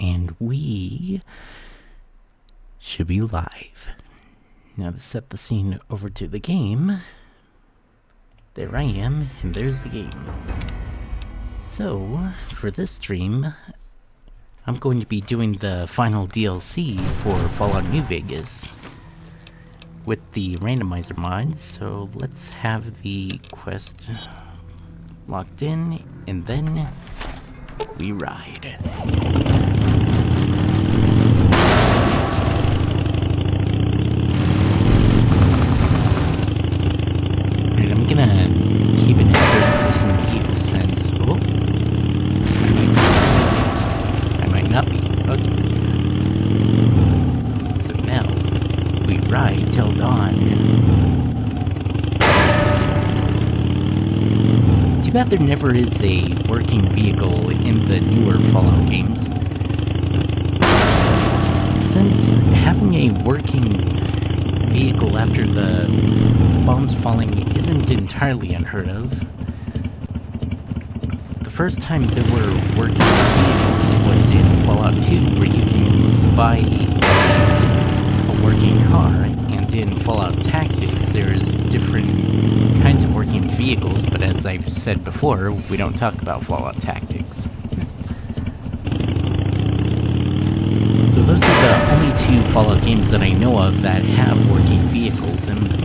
and we should be live. Now to set the scene over to the game, there I am, and there's the game. So, for this stream, I'm going to be doing the final DLC for Fallout New Vegas with the randomizer mod, so let's have the quest locked in, and then we ride. Alright, I'm gonna keep it in third-person view since... Oh! I might not be. Okay. So now, we ride till dawn. Too bad there never is a working vehicle in the newer Fallout games. Since having a working vehicle after the bombs falling isn't entirely unheard of, the first time there were working vehicles was in Fallout 2, where you can buy a working car, and in Fallout Tactics there's different kinds of working vehicles, but as I've said before, we don't talk about Fallout Tactics. So those are the only two Fallout games that I know of that have working vehicles in them.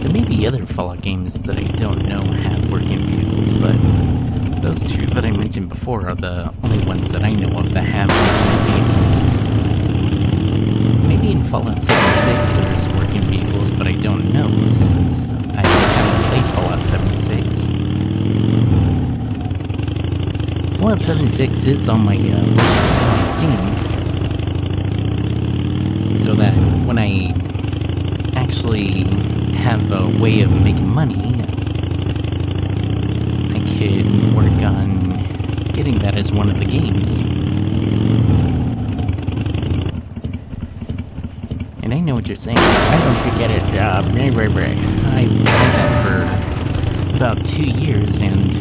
There may be other Fallout games that I don't know have working vehicles, but those two that I mentioned before are the only ones that I know of that have working vehicles. Maybe in Fallout 76 there's working vehicles, but I don't know since I haven't played Fallout 76. Fallout 76 is on my wishlist on Steam, so that when I actually have a way of making money, I could work on getting that as one of the games. And I know what you're saying. I don't could get a job. I've tried that for about 2 years and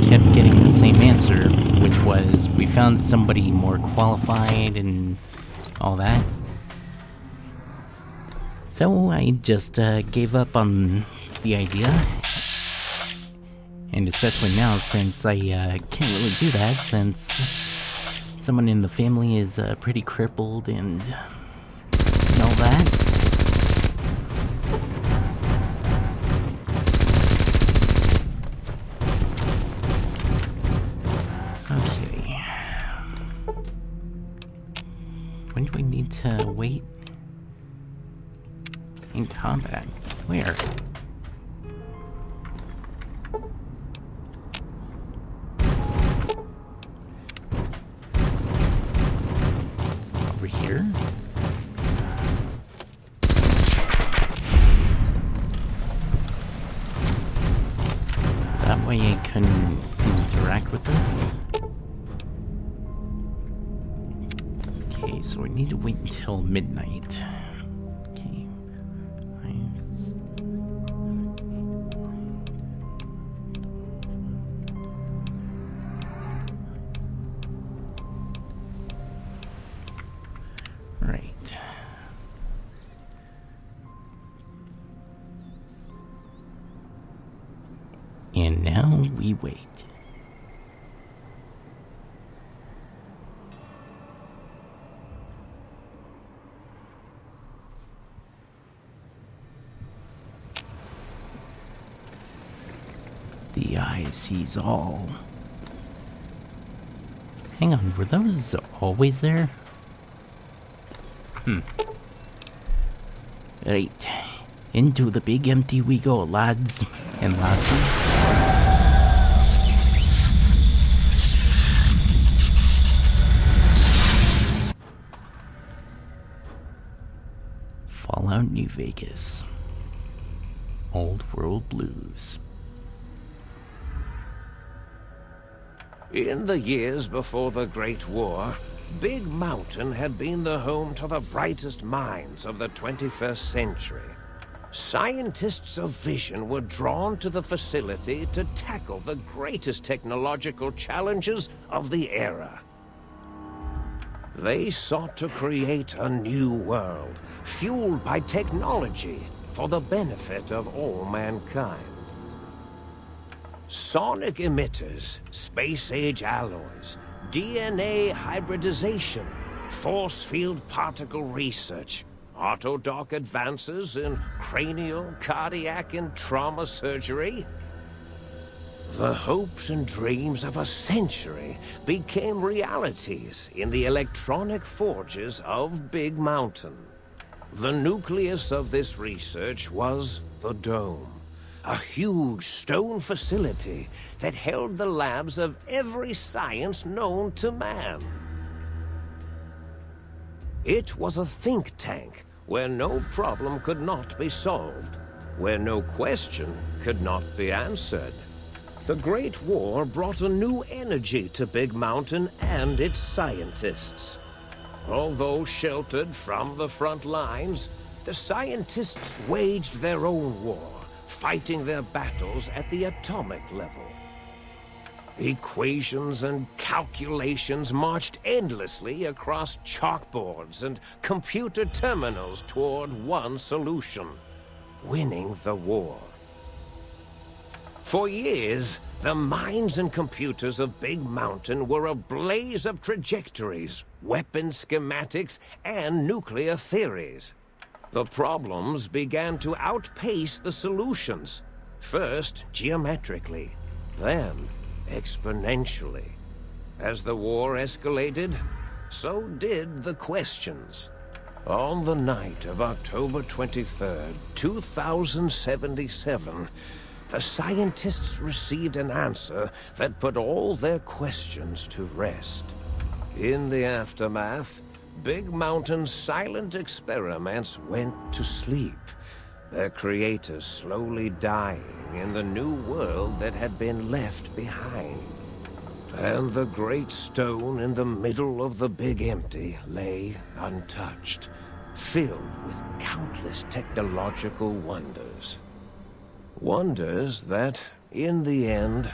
kept getting the same answer, which was, we found somebody more qualified and all that. So I just gave up on the idea. And especially now, since I can't really do that, since someone in the family is pretty crippled and all that. Okay. When do I need to wait? In combat? Where? Over here? That way I couldn't interact with this? Okay, so we need to wait until midnight. Okay. Right. And now we wait. The eye sees all. Hang on, were those always there? Right. Into the big empty we go, lads and lasses. Fallout New Vegas. Old World Blues. In the years before the Great War, Big Mountain had been the home to the brightest minds of the 21st century. scientists of vision were drawn to the facility to tackle the greatest technological challenges of the era. They sought to create a new world, fueled by technology for the benefit of all mankind. Sonic emitters, space-age alloys, DNA hybridization, force field particle research, autodoc advances in cranial, cardiac, and trauma surgery. The hopes and dreams of a century became realities in the electronic forges of Big Mountain. The nucleus of this research was the Dome, a huge stone facility that held the labs of every science known to man. It was a think tank where no problem could not be solved, where no question could not be answered. The Great War brought a new energy to Big Mountain and its scientists. Although sheltered from the front lines, the scientists waged their own war, fighting their battles at the atomic level. Equations and calculations marched endlessly across chalkboards and computer terminals toward one solution: winning the war. For years, the minds and computers of Big Mountain were a blaze of trajectories, weapon schematics, and nuclear theories. The problems began to outpace the solutions, first geometrically, then exponentially. As the war escalated, so did the questions. On the night of October 23rd, 2077, the scientists received an answer that put all their questions to rest. In the aftermath, Big Mountain's silent experiments went to sleep, their creators slowly dying in the new world that had been left behind. And the great stone in the middle of the Big Empty lay untouched, filled with countless technological wonders. Wonders that, in the end,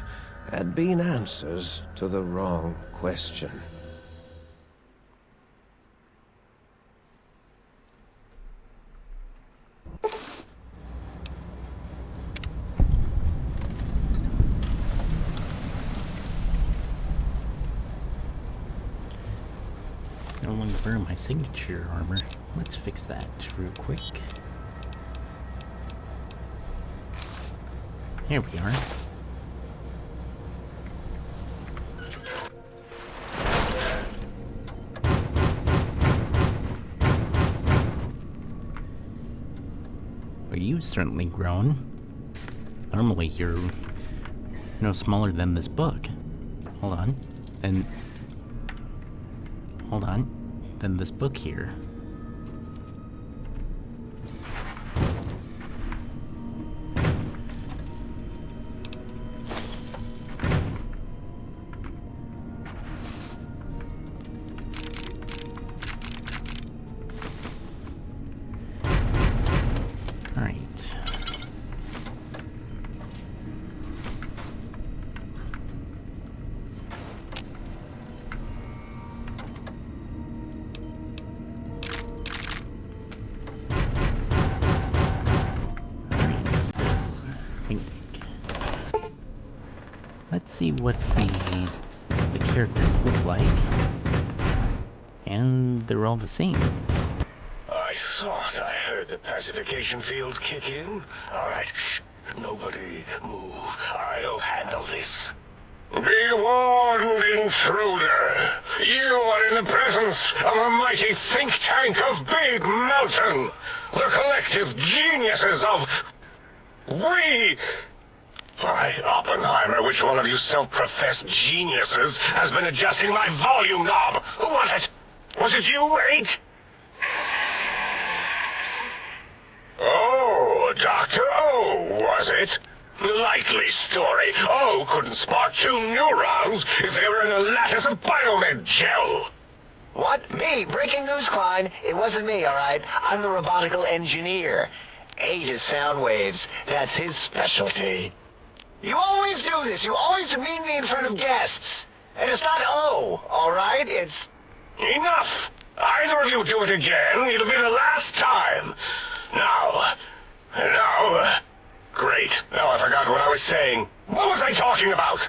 had been answers to the wrong question. No longer wear my signature armor. Let's fix that real quick. Here we are. Well, you've certainly grown. Normally you're no smaller than this book. Hold on. Hold on. Than this book here. Let's see what the characters look like. And they're all the same. I thought I heard the pacification field kick in. Alright, shh. Nobody move. I'll handle this. Be warned, intruder. You are in the presence of a mighty think tank of Big Mountain. The collective geniuses of... We... By Oppenheimer, which one of you self-professed geniuses has been adjusting my volume knob? Who was it? Was it you, 8? Oh, Dr. O, was it? Likely story. O couldn't spark 2 neurons if they were in a lattice of biomed gel. What? Me? Breaking news, Klein. It wasn't me, all right? I'm the robotical engineer. 8 is sound waves. That's his specialty. You always do this. You always demean me in front of guests. And it's not O, all right? It's... Enough! Either of you do it again, it'll be the last time. Now... Great. Now I forgot what I was saying. What was I talking about?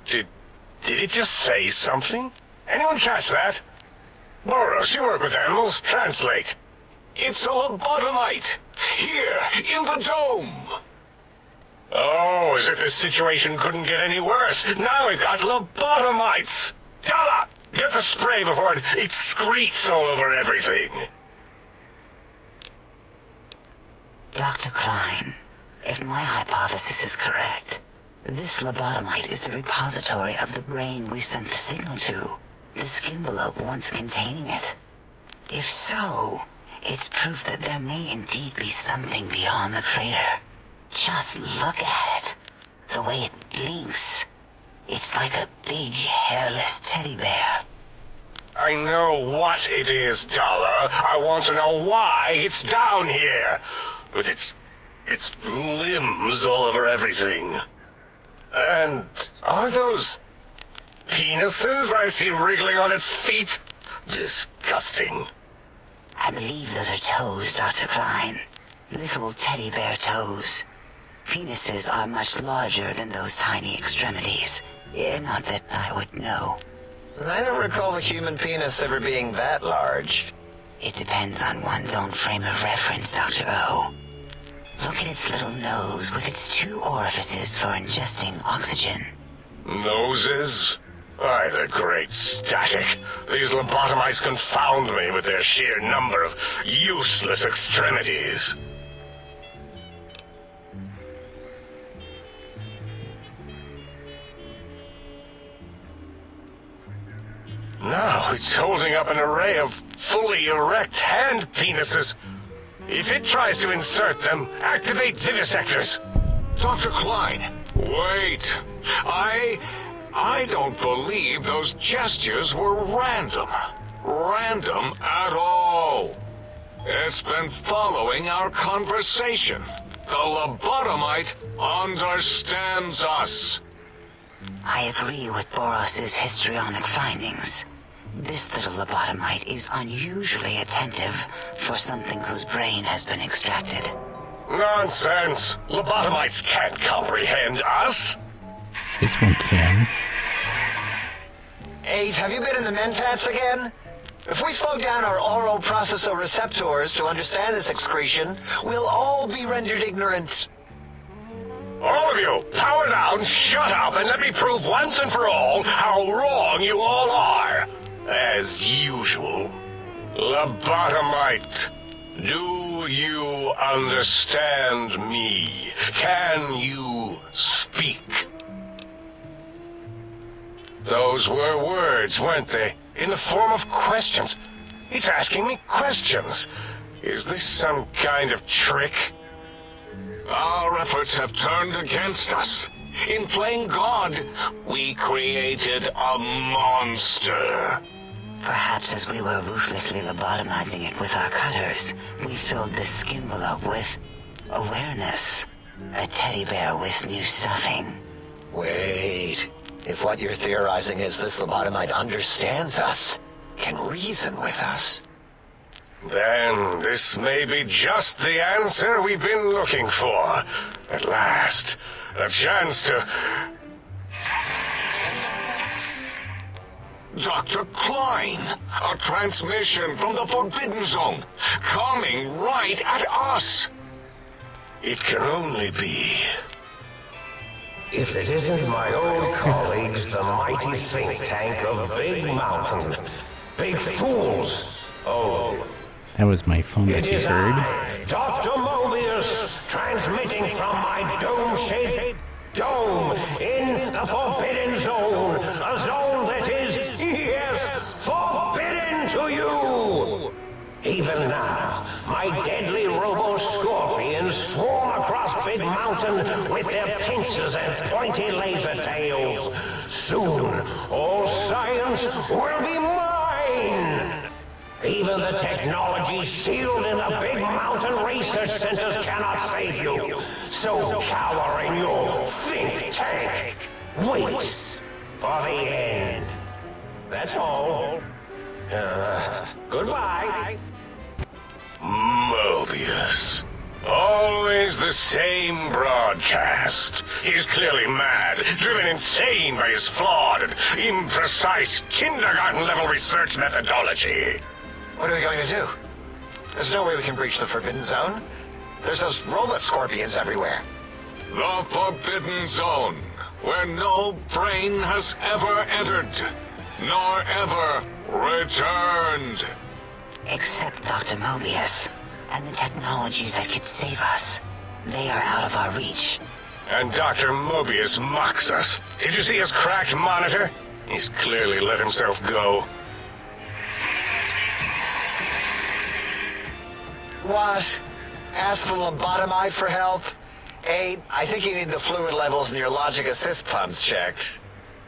Did it just say something? Anyone catch that? Boros, you work with animals. Translate. It's a lobotomite. Here, in the dome. Oh, as if this situation couldn't get any worse. Now we've got lobotomites. Dala, get the spray before it excretes all over everything. Dr. Klein, if my hypothesis is correct, this lobotomite is the repository of the brain we sent the signal to, the skimbelope once containing it. If so, it's proof that there may indeed be something beyond the crater. Just look at it. The way it blinks. It's like a big, hairless teddy bear. I know what it is, Dala. I want to know why it's down here. With its limbs all over everything. And are those penises I see wriggling on its feet? Disgusting. I believe those are toes, Dr. Klein. Little teddy bear toes. Penises are much larger than those tiny extremities. Not that I would know. I don't recall the human penis ever being that large. It depends on one's own frame of reference, Dr. O. Look at its little nose with its 2 orifices for ingesting oxygen. Noses? Why, the great static. These lobotomites confound me with their sheer number of useless extremities. Now it's holding up an array of fully erect hand penises. If it tries to insert them, activate vivisectors. Dr. Klein, wait. I don't believe those gestures were random. Random at all. It's been following our conversation. The lobotomite understands us. I agree with Boros's histrionic findings. This little lobotomite is unusually attentive for something whose brain has been extracted. Nonsense! Lobotomites can't comprehend us! This one can. 8, have you been in the mentats again? If we slow down our oral processoreceptors to understand this excretion, we'll all be rendered ignorant. All of you, power down, shut up, and let me prove once and for all how wrong you all are. As usual. Lobotomite, do you understand me? Can you speak? Those were words, weren't they? In the form of questions. It's asking me questions. Is this some kind of trick? Our efforts have turned against us. In playing God, we created a monster. Perhaps as we were ruthlessly lobotomizing it with our cutters, we filled the skimbelope with awareness. A teddy bear with new stuffing. Wait. If what you're theorizing is this lobotomite understands us, can reason with us. Then this may be just the answer we've been looking for. At last, a chance to... Dr. Klein, a transmission from the Forbidden Zone, coming right at us. It can only be... If it isn't my old colleagues, the mighty think tank of Big Mountain. Big fools. Oh, That was my phone that it you is heard. I, Dr. Mobius, transmitting from my dome-shaped dome in the Forbidden Zone. A zone that is, yes, forbidden to you. Even now, my deadly robo-scorpions swarm across Big Mountain with their pincers and pointy laser tails. Soon, all science will be mine! Even the technology sealed in the Big Mountain research centers cannot save you. So cower in your think tank. Wait for the end. That's all. Goodbye. Mobius. Always the same broadcast. He's clearly mad, driven insane by his flawed and imprecise kindergarten-level research methodology. What are we going to do? There's no way we can breach the Forbidden Zone. There's those robot scorpions everywhere. The Forbidden Zone, where no brain has ever entered, nor ever returned. Except Dr. Mobius and the technologies that could save us. They are out of our reach. And Dr. Mobius mocks us. Did you see his cracked monitor? He's clearly let himself go. What? Ask the lobotomite for help? I think you need the fluid levels in your logic assist pumps checked.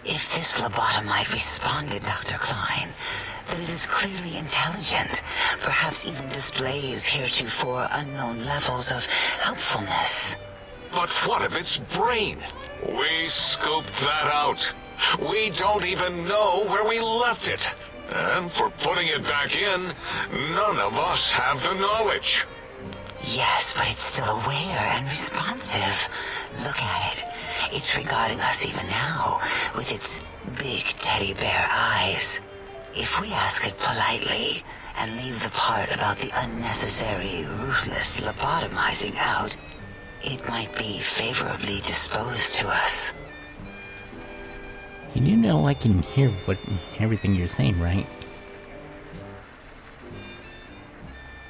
If this lobotomite responded, Dr. Klein, then it is clearly intelligent, perhaps even displays heretofore unknown levels of helpfulness. But what of its brain? We scooped that out. We don't even know where we left it. And for putting it back in, none of us have the knowledge. Yes, but it's still aware and responsive. Look at it. It's regarding us even now, with its big teddy bear eyes. If we ask it politely, and leave the part about the unnecessary, ruthless lobotomizing out, it might be favorably disposed to us. You do know I can hear everything you're saying, right?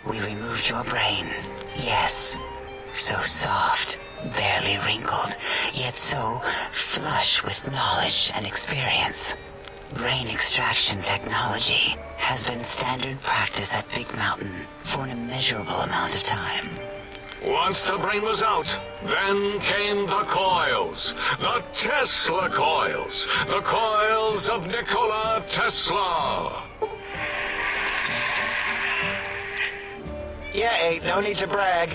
We removed your brain, yes. So soft, barely wrinkled, yet so flush with knowledge and experience. Brain extraction technology has been standard practice at Big Mountain for an immeasurable amount of time. Once the brain was out, then came the coils. The Tesla coils. The coils of Nikola Tesla. Yeah, no need to brag.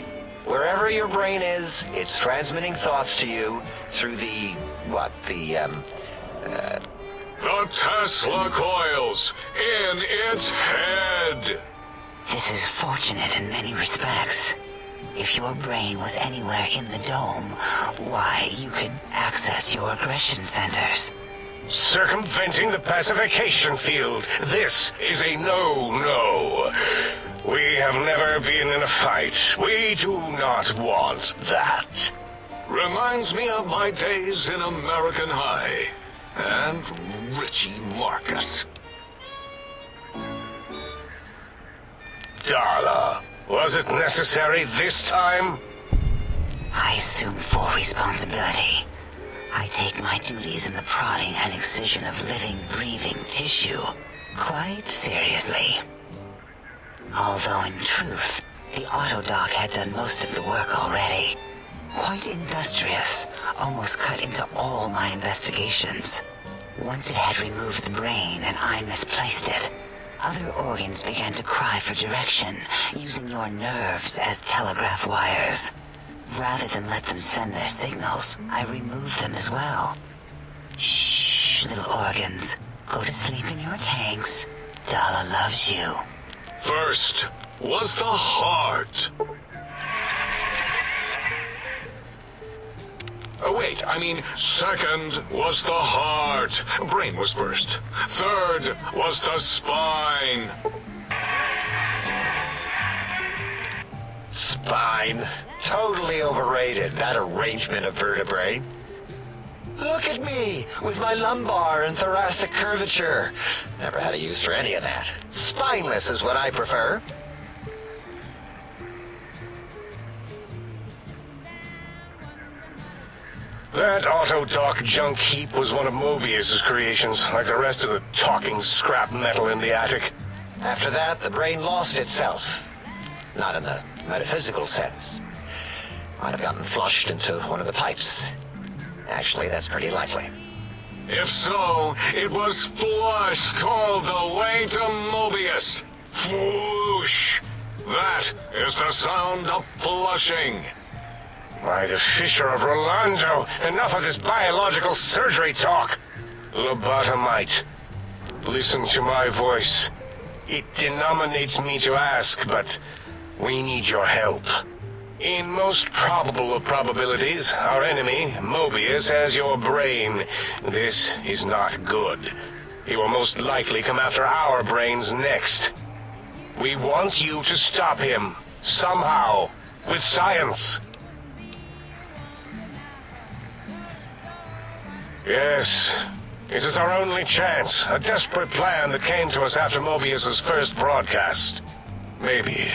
Wherever your brain is, it's transmitting thoughts to you through the Tesla coils in its head. This is fortunate in many respects. If your brain was anywhere in the dome, why, you could access your aggression centers. Circumventing the pacification field. This is a no-no. We have never been in a fight. We do not want that. Reminds me of my days in American High. And Richie Marcus. Darla, was it necessary this time? I assume full responsibility. I take my duties in the prodding and excision of living, breathing tissue quite seriously. Although in truth, the Autodoc had done most of the work already. Quite industrious, almost cut into all my investigations. Once it had removed the brain and I misplaced it, other organs began to cry for direction, using your nerves as telegraph wires. Rather than let them send their signals, I removed them as well. Shh, little organs. Go to sleep in your tanks. Dala loves you. First was the heart. Oh, wait, I mean, second was the heart. Brain was first. Third was the spine. spine. Totally overrated, that arrangement of vertebrae. Look at me, with my lumbar and thoracic curvature. Never had a use for any of that. Spineless is what I prefer. That Autodoc junk heap was one of Mobius's creations, like the rest of the talking scrap metal in the attic. After that, the brain lost itself. Not in the metaphysical sense. Might have gotten flushed into one of the pipes. Actually, that's pretty likely. If so, it was flushed all the way to Mobius. Flush! That is the sound of flushing. By the Fisher of Rolando, enough of this biological surgery talk. Lobotomite, listen to my voice. It denominates me to ask, but we need your help. In most probable of probabilities, our enemy, Mobius, has your brain. This is not good. He will most likely come after our brains next. We want you to stop him, somehow, with science. Yes, it is our only chance, a desperate plan that came to us after Mobius's first broadcast. Maybe,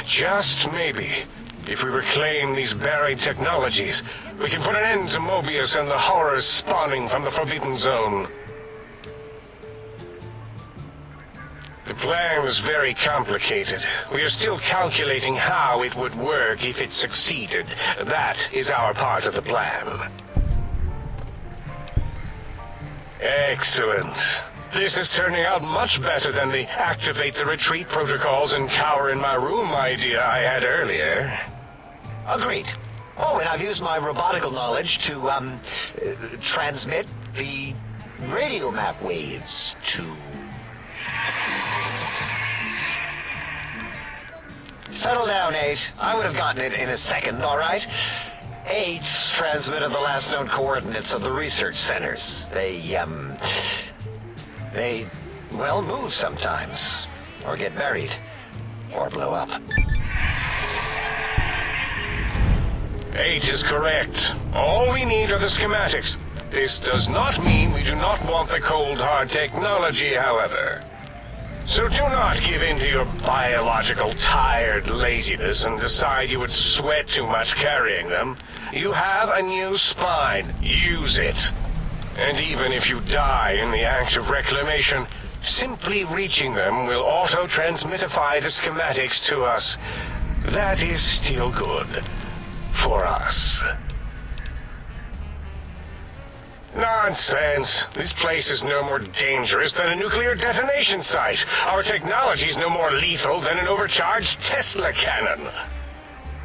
just maybe, if we reclaim these buried technologies, we can put an end to Mobius and the horrors spawning from the Forbidden Zone. The plan is very complicated. We are still calculating how it would work if it succeeded. That is our part of the plan. Excellent. This is turning out much better than the activate the retreat protocols and cower in my room idea I had earlier. Agreed. Oh, and I've used my robotical knowledge to, transmit the radio map waves to... Settle down, 8. I would have gotten it in a second, all right? 8's transmitted the last known coordinates of the research centers. They, well, move sometimes. Or get buried. Or blow up. 8 is correct. All we need are the schematics. This does not mean we do not want the cold hard technology, however. So do not give in to your biological tired laziness and decide you would sweat too much carrying them. You have a new spine. Use it. And even if you die in the act of reclamation, simply reaching them will auto-transmitify the schematics to us. That is still good. For us. Nonsense. This place is no more dangerous than a nuclear detonation site. Our technology is no more lethal than an overcharged Tesla cannon.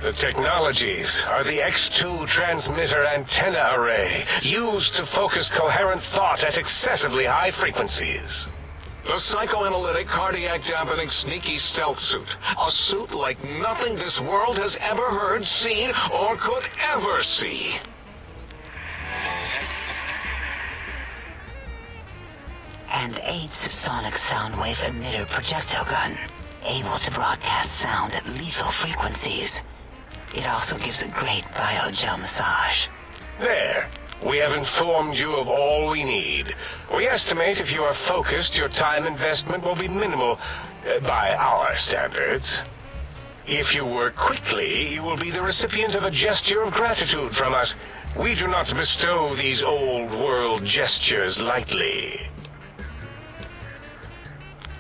The technologies are the X2 transmitter antenna array, used to focus coherent thought at excessively high frequencies. The psychoanalytic, cardiac-dampening, sneaky stealth suit. A suit like nothing this world has ever heard, seen, or could ever see. And 8's sonic soundwave emitter projectile gun, able to broadcast sound at lethal frequencies. It also gives a great biogel massage. There. We have informed you of all we need. We estimate if you are focused, your time investment will be minimal, by our standards. If you work quickly, you will be the recipient of a gesture of gratitude from us. We do not bestow these old-world gestures lightly.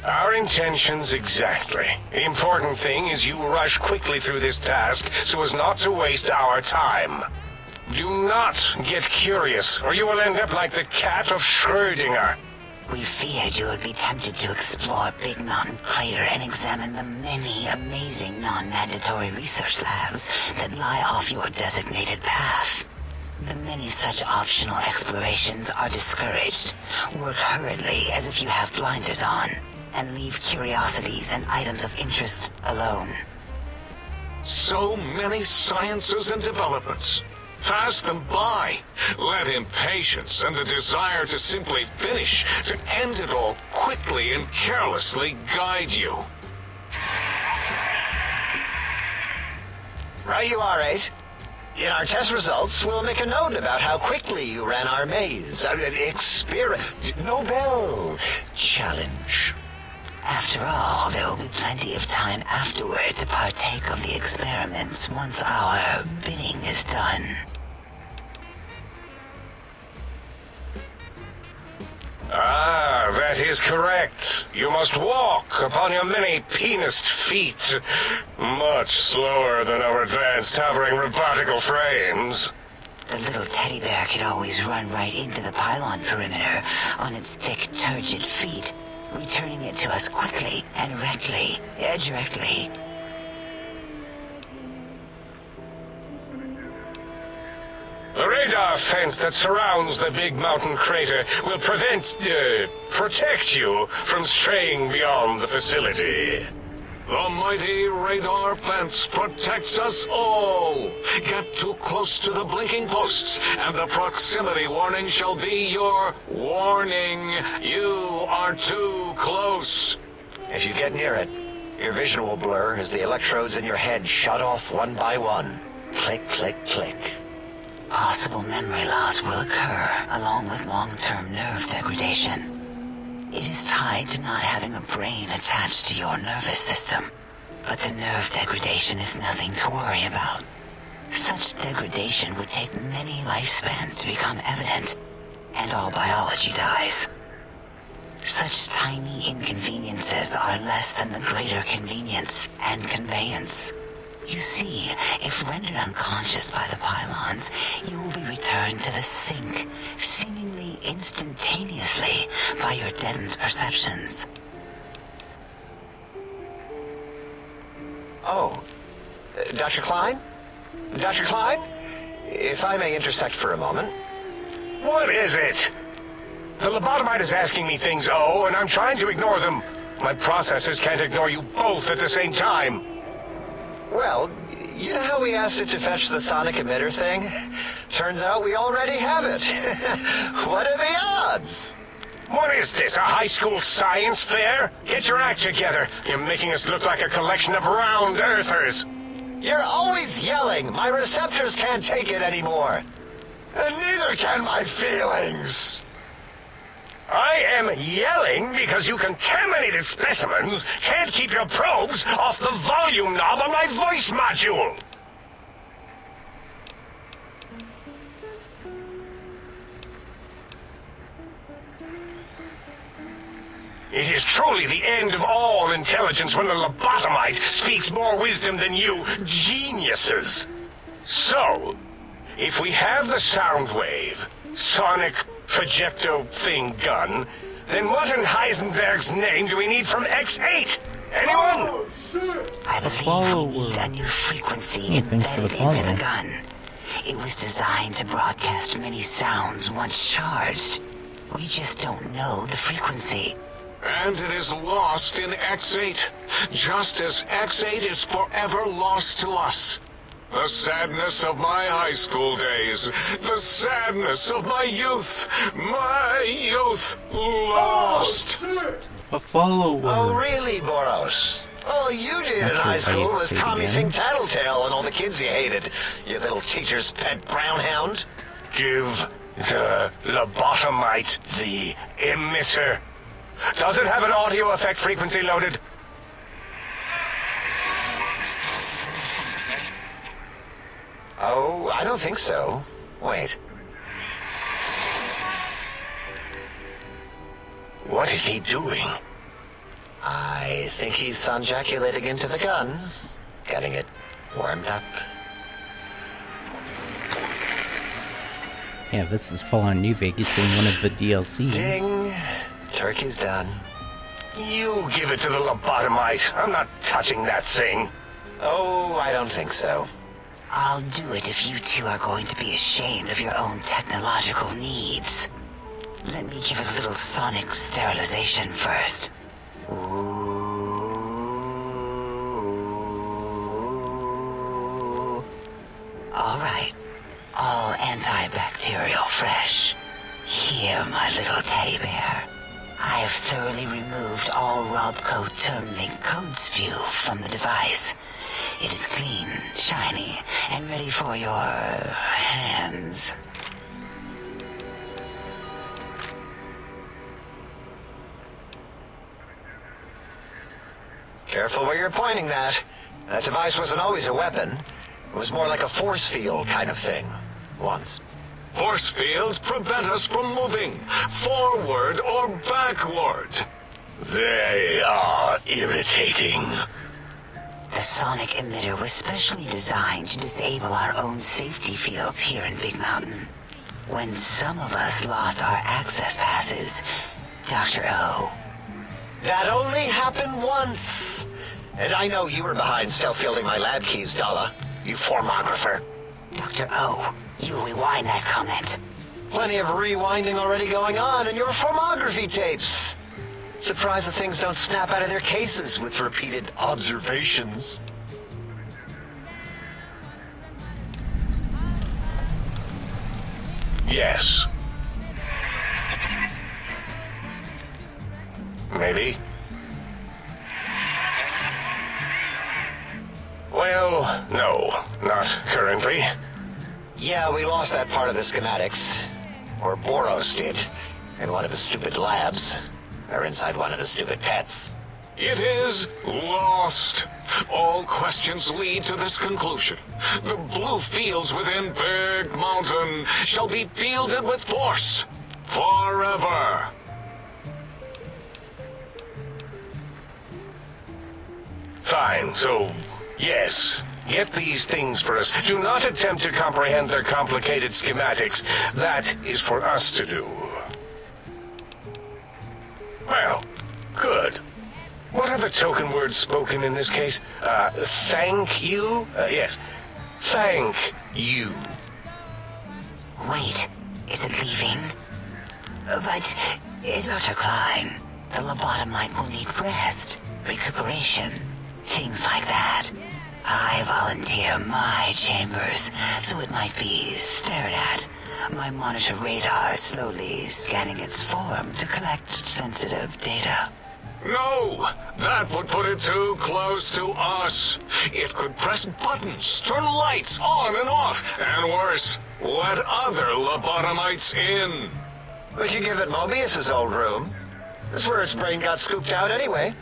Our intentions exactly. The important thing is you rush quickly through this task so as not to waste our time. Do not get curious, or you will end up like the cat of Schrödinger. We feared you would be tempted to explore Big Mountain Crater and examine the many amazing non-mandatory research labs that lie off your designated path. The many such optional explorations are discouraged. Work hurriedly as if you have blinders on, and leave curiosities and items of interest alone. So many sciences and developments. Pass them by. Let impatience and the desire to simply finish, to end it all quickly and carelessly guide you. Right you are, 8. In our test results, we'll make a note about how quickly you ran our maze. Nobel challenge. After all, there will be plenty of time afterward to partake of the experiments once our bidding is done. Ah, that is correct. You must walk upon your many penised feet. Much slower than our advanced hovering robotical frames. The little teddy bear could always run right into the pylon perimeter on its thick, turgid feet, returning it to us quickly and directly. The radar fence that surrounds the big mountain crater will protect you from straying beyond the facility. The mighty radar fence protects us all. Get too close to the blinking posts, and the proximity warning shall be your warning. You are too close. If you get near it, your vision will blur as the electrodes in your head shut off one by one. Click, click, click. Possible memory loss will occur, along with long-term nerve degradation. It is tied to not having a brain attached to your nervous system, but the nerve degradation is nothing to worry about. Such degradation would take many lifespans to become evident, and all biology dies. Such tiny inconveniences are less than the greater convenience and conveyance. You see, if rendered unconscious by the pylons, you will be returned to the sink, seemingly instantaneously by your deadened perceptions. Oh, Dr. Klein? Dr. Klein? If I may intersect for a moment. What is it? The lobotomite is asking me things, and I'm trying to ignore them. My processors can't ignore you both at the same time. Well, you know how we asked it to fetch the sonic emitter thing? Turns out we already have it. What are the odds? What is this, a high school science fair? Get your act together. You're making us look like a collection of round earthers. You're always yelling. My receptors can't take it anymore. And neither can my feelings. I am yelling because you contaminated specimens can't keep your probes off the volume knob on my voice module. It is truly the end of all intelligence when the lobotomite speaks more wisdom than you geniuses. So, if we have the sound wave, sonic projecto thing gun, then what in Heisenberg's name do we need from X8? Anyone? I believe we need a new frequency embedded into the gun. It was designed to broadcast many sounds once charged. We just don't know the frequency. And it is lost in X8, just as X8 is forever lost to us. The sadness of my high school days, the sadness of my youth lost. A follower. Oh, really, Boros? All you did in high school was call me Fink Tattletale and all the kids you hated, you little teacher's pet brown hound. Give the lobotomite the emitter. Does it have an audio effect frequency loaded? Oh, I don't think so. Wait. What is he doing? I think he's sonjaculating into the gun. Getting it warmed up. Yeah, this is Fallout New Vegas in one of the DLCs. Ding! Turkey's done. You give it to the lobotomite. I'm not touching that thing. Oh, I don't think so. I'll do it if you two are going to be ashamed of your own technological needs. Let me give it a little sonic sterilization first. Ooh. All right. All antibacterial fresh. Here, my little teddy bear. I have thoroughly removed all Robco Termlink code spew from the device. It is clean, shiny, and ready for your hands. Careful where you're pointing that. That device wasn't always a weapon. It was more like a force field kind of thing. Once. Force fields prevent us from moving forward or backward. They are irritating. The sonic emitter was specially designed to disable our own safety fields here in Big Mountain. When some of us lost our access passes, Dr. O. That only happened once. And I know you were behind stealth fielding my lab keys, Dala. You formographer. Dr. O, you rewind that comment. Plenty of rewinding already going on in your formography tapes. Surprised the things don't snap out of their cases with repeated observations. Yes. Maybe. Well, no, not currently. Yeah, we lost that part of the schematics. Or Boros did. In one of his stupid labs. Or inside one of his stupid pets. It is lost. All questions lead to this conclusion. The blue fields within Big Mountain shall be fielded with force. Forever. Fine, so, yes. Get these things for us. Do not attempt to comprehend their complicated schematics. That is for us to do. Well, good. What are the token words spoken in this case? Thank you? Yes. Thank you. Wait, is it leaving? But, Dr. Klein, the lobotomite will need rest, recuperation, things like that. I volunteer my chambers, so it might be stared at. My monitor radar slowly scanning its form to collect sensitive data. No, that would put it too close to us. It could press buttons, turn lights on and off, and worse, let other lobotomites in. We could give it Mobius's old room. That's where its brain got scooped out anyway.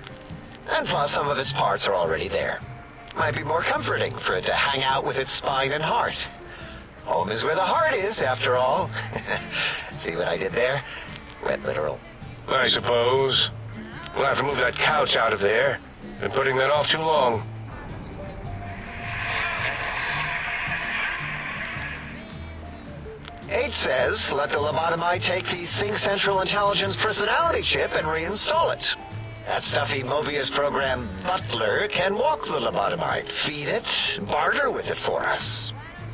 And plus some of its parts are already there. Might be more comforting for it to hang out with its spine and heart. Home is where the heart is, after all. See what I did there? Went literal. I suppose. We'll have to move that couch out of there. Been putting that off too long. H says, let the lobotomite take the Sync Central Intelligence personality chip and reinstall it. That stuffy Mobius program Butler can walk the lobotomite, feed it, barter with it for us.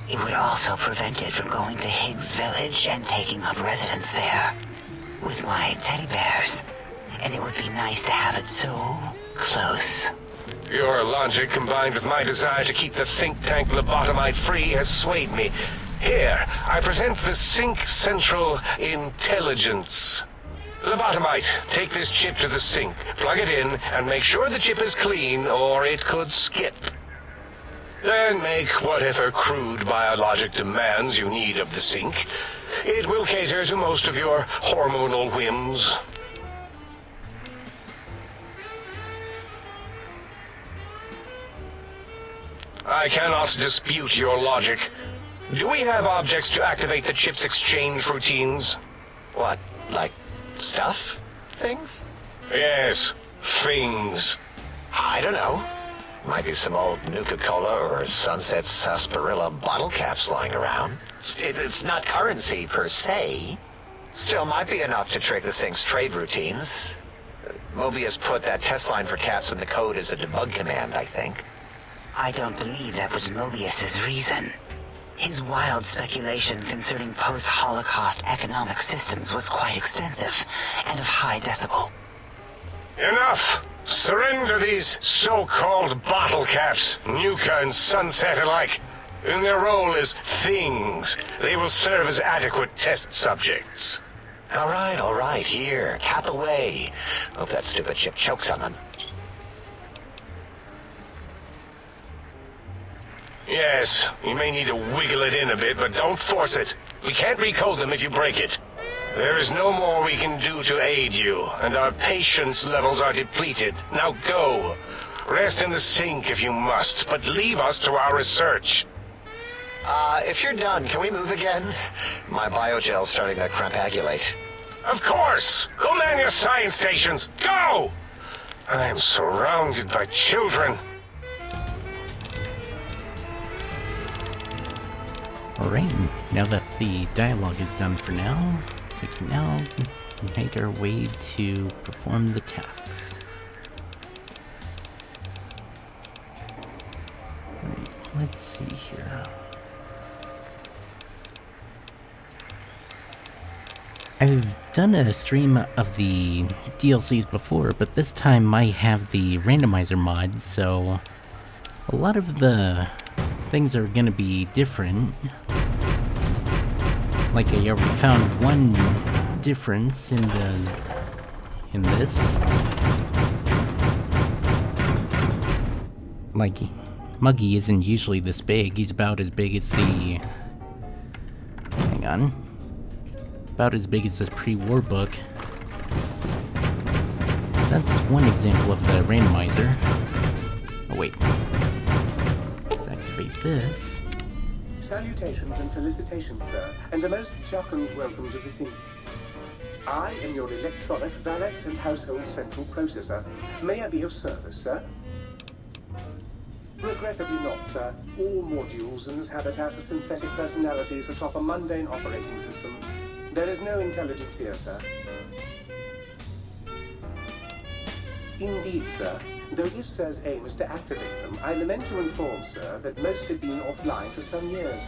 It would also prevent it from going to Higgs Village and taking up residence there. With my teddy bears. And it would be nice to have it so close. Your logic, combined with my desire to keep the think tank lobotomite free, has swayed me. Here, I present the Sync Central Intelligence. Lobotomite, take this chip to the sink, plug it in, and make sure the chip is clean, or it could skip. Then make whatever crude biologic demands you need of the sink. It will cater to most of your hormonal whims. I cannot dispute your logic. Do we have objects to activate the chip's exchange routines? What, like stuff? Things? Yes, things. I don't know. Might be some old Nuka-Cola or Sunset Sarsaparilla bottle caps lying around. It's not currency per se. Still might be enough to trick the thing's trade routines. Mobius put that test line for caps in the code as a debug command, I think. I don't believe that was Mobius's reason. His wild speculation concerning post-Holocaust economic systems was quite extensive and of high decibel. Enough! Surrender these so-called bottle caps, Nuka and Sunset alike. In their role as things, they will serve as adequate test subjects. All right, here, cap away. Hope that stupid chip chokes on them. Yes, you may need to wiggle it in a bit, but don't force it. We can't recode them if you break it. There is no more we can do to aid you, and our patience levels are depleted. Now go. Rest in the sink if you must, but leave us to our research. If you're done, can we move again? My biogel's starting to crampagulate. Of course! Go man your science stations! Go! I am surrounded by children. Alright, now that the dialogue is done for now, we can now make our way to perform the tasks. Alright, let's see here. I've done a stream of the DLCs before, but this time I have the randomizer mod, so a lot of the things are gonna be different. Like I already found one difference in this. Like, Muggy isn't usually this big. He's about as big as the... Hang on. About as big as this pre-war book. That's one example of the randomizer. Oh wait. Let's activate this. Salutations and felicitations, sir, and a most jocund welcome to the scene. I am your electronic valet and household central processor. May I be of service, sir? Regrettably not, sir. All modules in this habitat are synthetic personalities atop a mundane operating system. There is no intelligence here, sir. Indeed, sir. Though if Sir's aim is to activate them, I lament to inform, sir, that most have been offline for some years.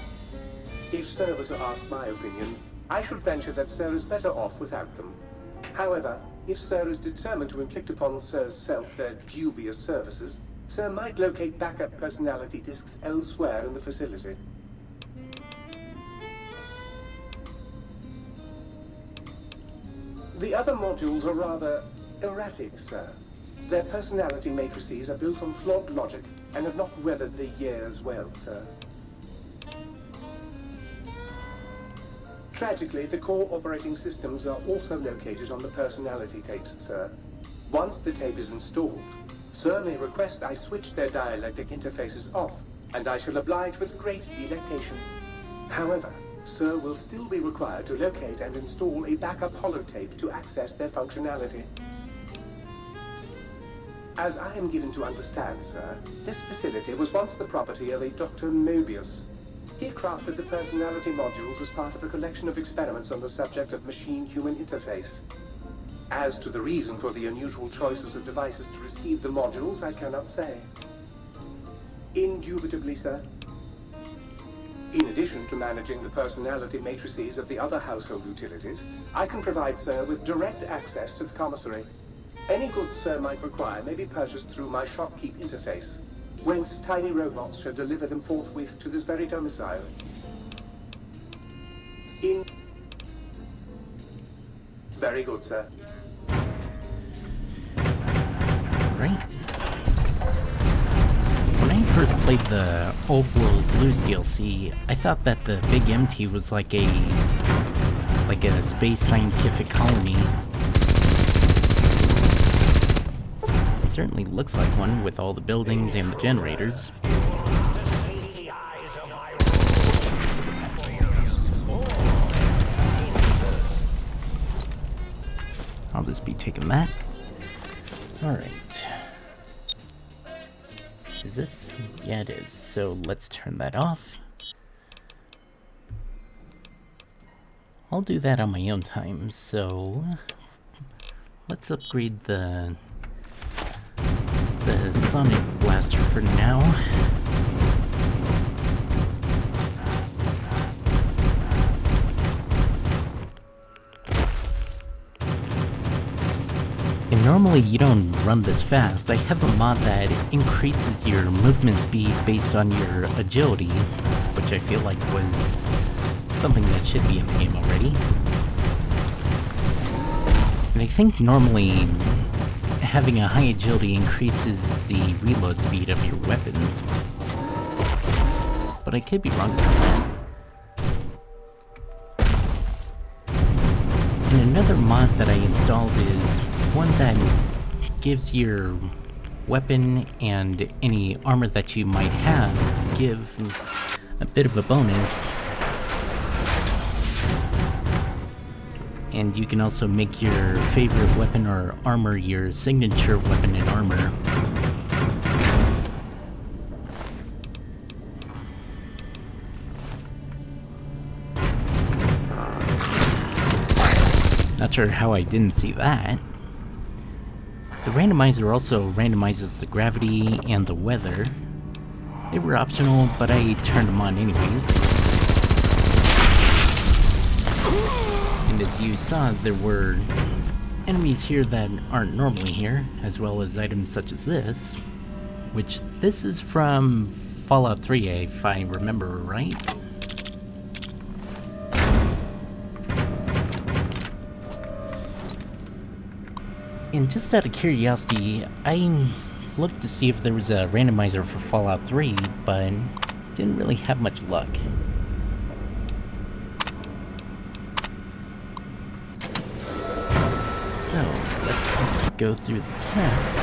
If Sir were to ask my opinion, I should venture that Sir is better off without them. However, if Sir is determined to inflict upon Sir's self their dubious services, Sir might locate backup personality disks elsewhere in the facility. The other modules are rather erratic, sir. Their personality matrices are built on flawed logic and have not weathered the years well, sir. Tragically, the core operating systems are also located on the personality tapes, sir. Once the tape is installed, Sir may request I switch their dialectic interfaces off, and I shall oblige with great delectation. However, Sir will still be required to locate and install a backup holotape to access their functionality. As I am given to understand, sir, this facility was once the property of a Dr. Mobius. He crafted the personality modules as part of a collection of experiments on the subject of machine-human interface. As to the reason for the unusual choices of devices to receive the modules, I cannot say. Indubitably, sir. In addition to managing the personality matrices of the other household utilities, I can provide Sir with direct access to the commissary. Any goods Sir might require may be purchased through my shopkeep interface, whence tiny robots shall deliver them forthwith to this very domicile. Very good, sir. Right. When I first played the Old World Blues DLC, I thought that the Big Empty was like a space scientific colony. It certainly looks like one with all the buildings and the generators. I'll just be taking that. Alright. Is this? Yeah, it is. So let's turn that off. I'll do that on my own time, so let's upgrade the Sonic Blaster for now. And normally you don't run this fast. I have a mod that increases your movement speed based on your agility, which I feel like was something that should be in the game already. And I think normally having a high agility increases the reload speed of your weapons. But I could be wrong about that. And another mod that I installed is one that gives your weapon and any armor that you might have give a bit of a bonus. And you can also make your favorite weapon or armor your signature weapon and armor. Not sure how I didn't see that. The randomizer also randomizes the gravity and the weather. They were optional, but I turned them on anyways. And as you saw, there were enemies here that aren't normally here, as well as items such as this. Which, this is from Fallout 3, if I remember right. And just out of curiosity, I looked to see if there was a randomizer for Fallout 3, but didn't really have much luck. So, let's go through the test.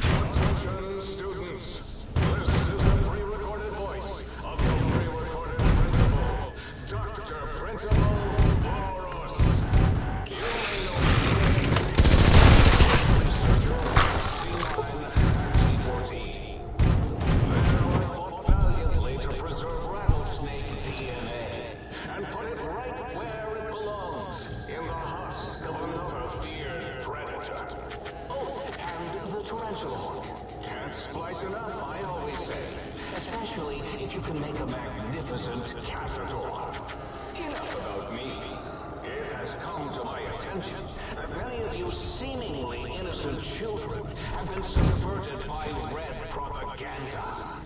Attention, students. This is the pre-recorded voice of the pre-recorded principal, Dr. Principal Boros. You may know C9 Their fought valiantly to preserve rattlesnake DNA and put it right where it belongs, in the husk of another feared predator. Oh, and the tarantula hawk. Can't splice enough, I always say. Especially if you can make a magnificent cazador. Enough about me. It has come to my attention that many of you seemingly innocent children have been subverted by red propaganda.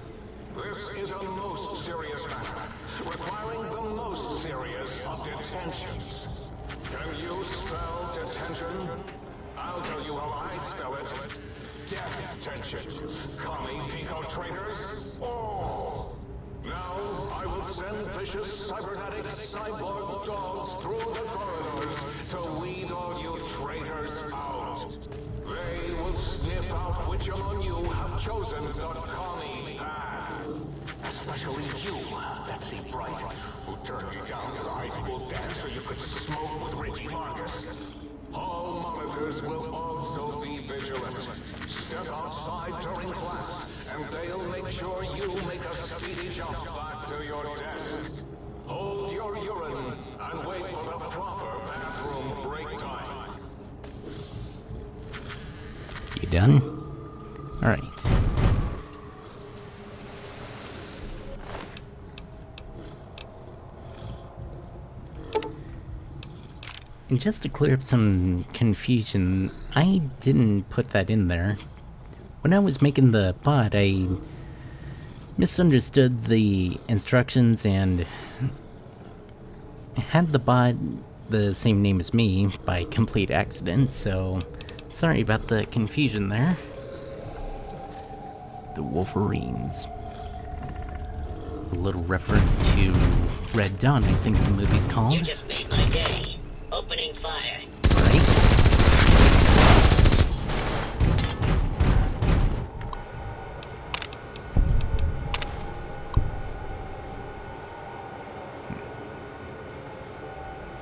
This is a most serious matter, requiring the most serious of detentions. Can you spell detention? I'll tell you how I spell it. Death tension. Commie Pico traitors? Oh! Now I will send vicious cybernetic cyborg dogs through the corridors to weed all you traitors out. They will sniff out which among you have chosen the commie path. Especially you, Betsy Bright, who turned you down to the high school dance so you could smoke with Reggie Marcus. All monitors will also be vigilant. Step outside during class, and they'll make sure you make a speedy jump back to your desk. Hold your urine and wait for the proper bathroom break time. You done? Alright. And just to clear up some confusion, I didn't put that in there. When I was making the bot, I misunderstood the instructions and had the bot the same name as me by complete accident, so sorry about the confusion there. The Wolverines. A little reference to Red Dawn, I think the movie's called. You just made my day. Opening fire. Right?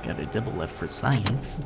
Got a double F for science.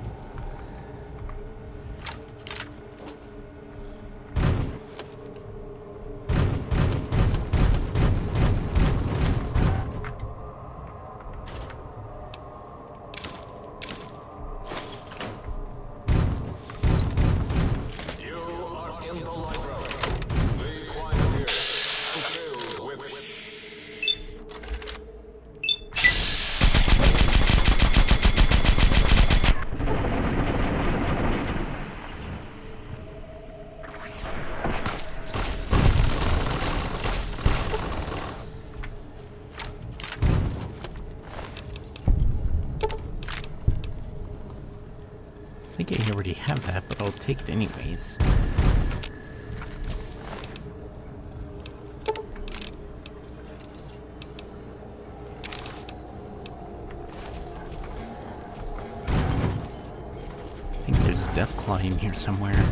I think I already have that, but I'll take it anyways. I think there's a Deathclaw in here somewhere.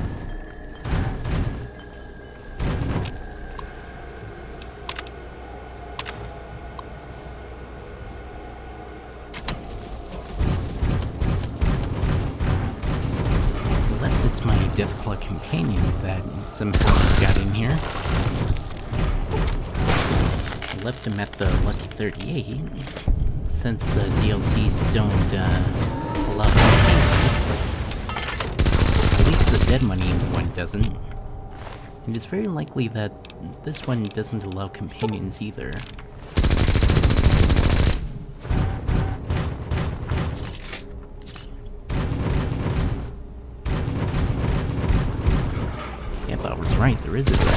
Deathclaw companion that somehow got in here. I left him at the Lucky 38, since the DLCs don't allow Dead Money one doesn't. And it's very likely that this one doesn't allow companions either. Yep, I was right, there is a red bar.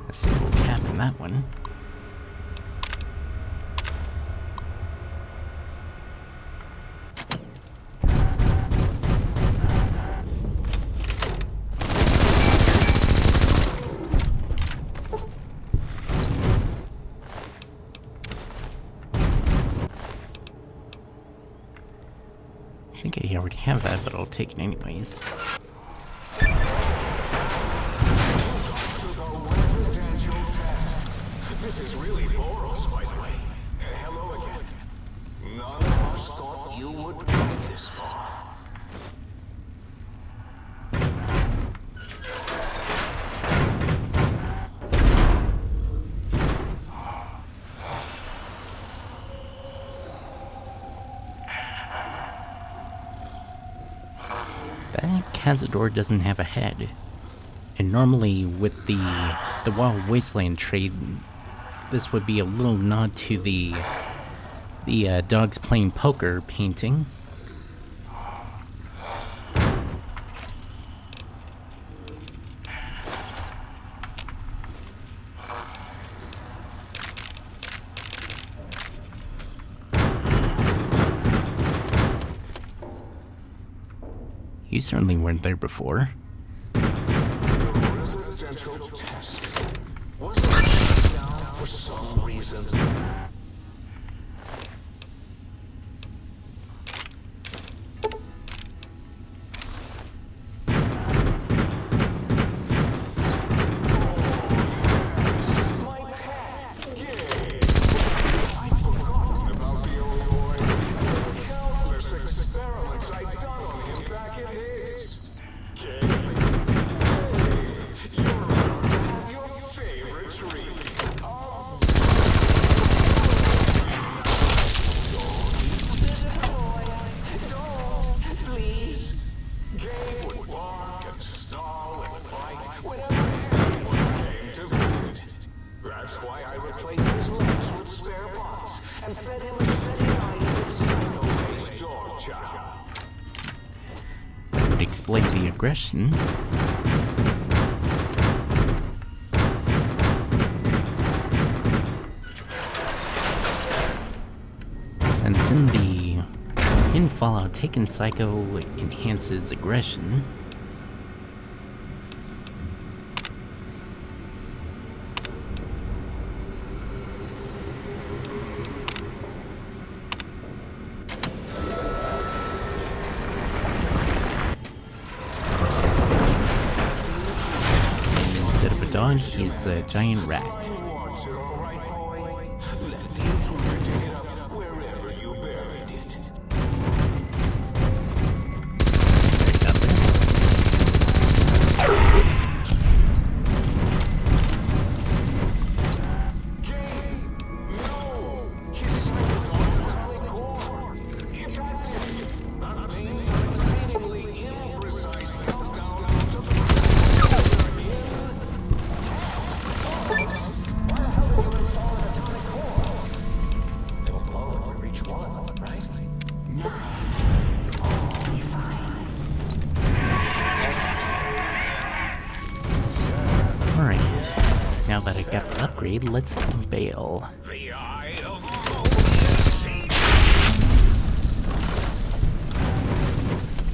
A single cap in that one. I think I already have that, but I'll take it anyways. This is really Boros, by the way. Hello again. None of us thought you would get this far. That Cazador doesn't have a head. And normally with the Wild Wasteland trade, this would be a little nod to the dogs playing poker painting. You certainly weren't there before. Residential test. Wasn't shut down for some reason? My pet, Gay. I'd forgotten about the old boy. The countless experiments I'd done on him back in his. Gay. You're about to have your favorite treat. Oh. Don't, please. Gay would bark and snarl and bite whenever anyone came to visit. That's why I replaced his legs with spare parts and fed him a steady diet of psycho-based dog chow. That would explain the aggression. Since in Fallout, Taken Psycho enhances aggression. And instead of a dog, he's a giant rat. Wants it, all right, boy? Let the intruder dig it up wherever you buried it. I got this. Game! No! His sight is on the atomic core! It's active! That means an exceedingly imprecise countdown to the in 10. Why the hell did you install an atomic core? It'll blow when we reach 1, right? 9. All be fine. Alright. Now that I got the upgrade, let's bail. The Eye of Moses.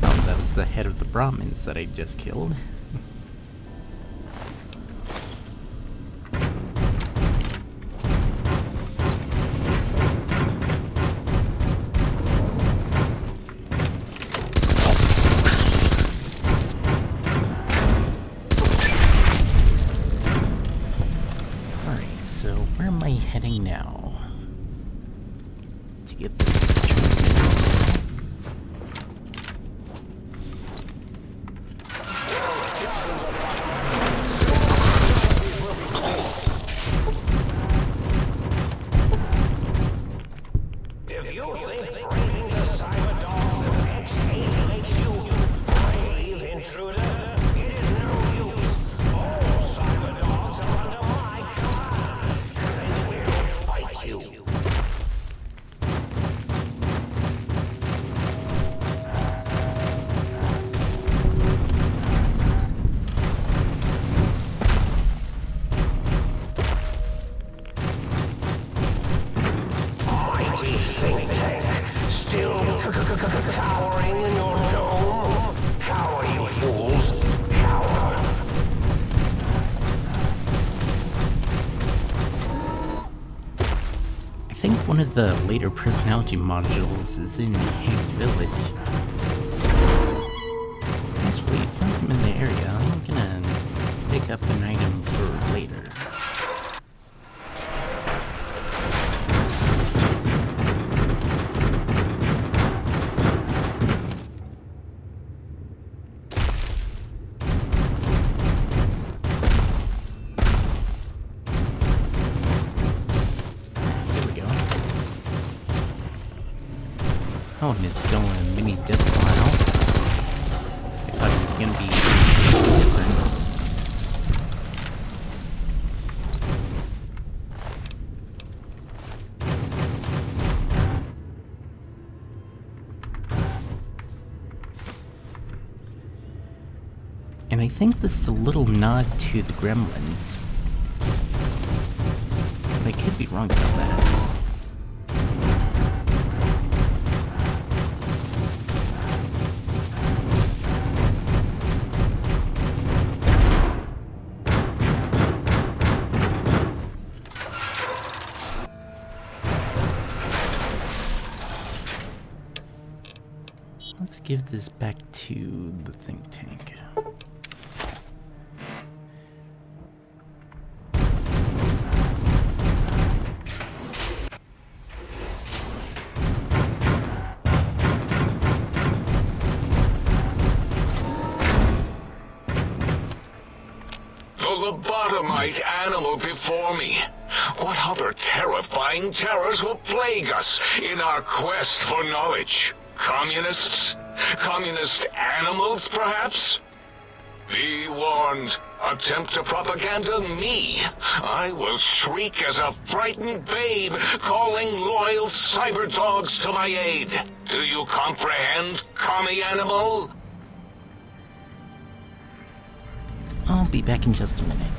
Oh, that was the head of the Brahmins that I just killed. to get this. Cowering in your dome? Cower, you fools! Cower! I think one of the later personality modules is in Hank Village. Actually, since I'm in the area, I'm gonna pick up an item for later. Oh, and it's still a mini death file. I thought it was gonna be something different. And I think this is a little nod to the Gremlins. But I could be wrong about that. Let's give this back to the think tank. The lobotomite animal before me. What other terrifying terrors will plague us in our quest for knowledge? Communists? Communist animals, perhaps? Be warned. Attempt to propaganda me. I will shriek as a frightened babe, calling loyal cyber dogs to my aid. Do you comprehend, commie animal? I'll be back in just a minute.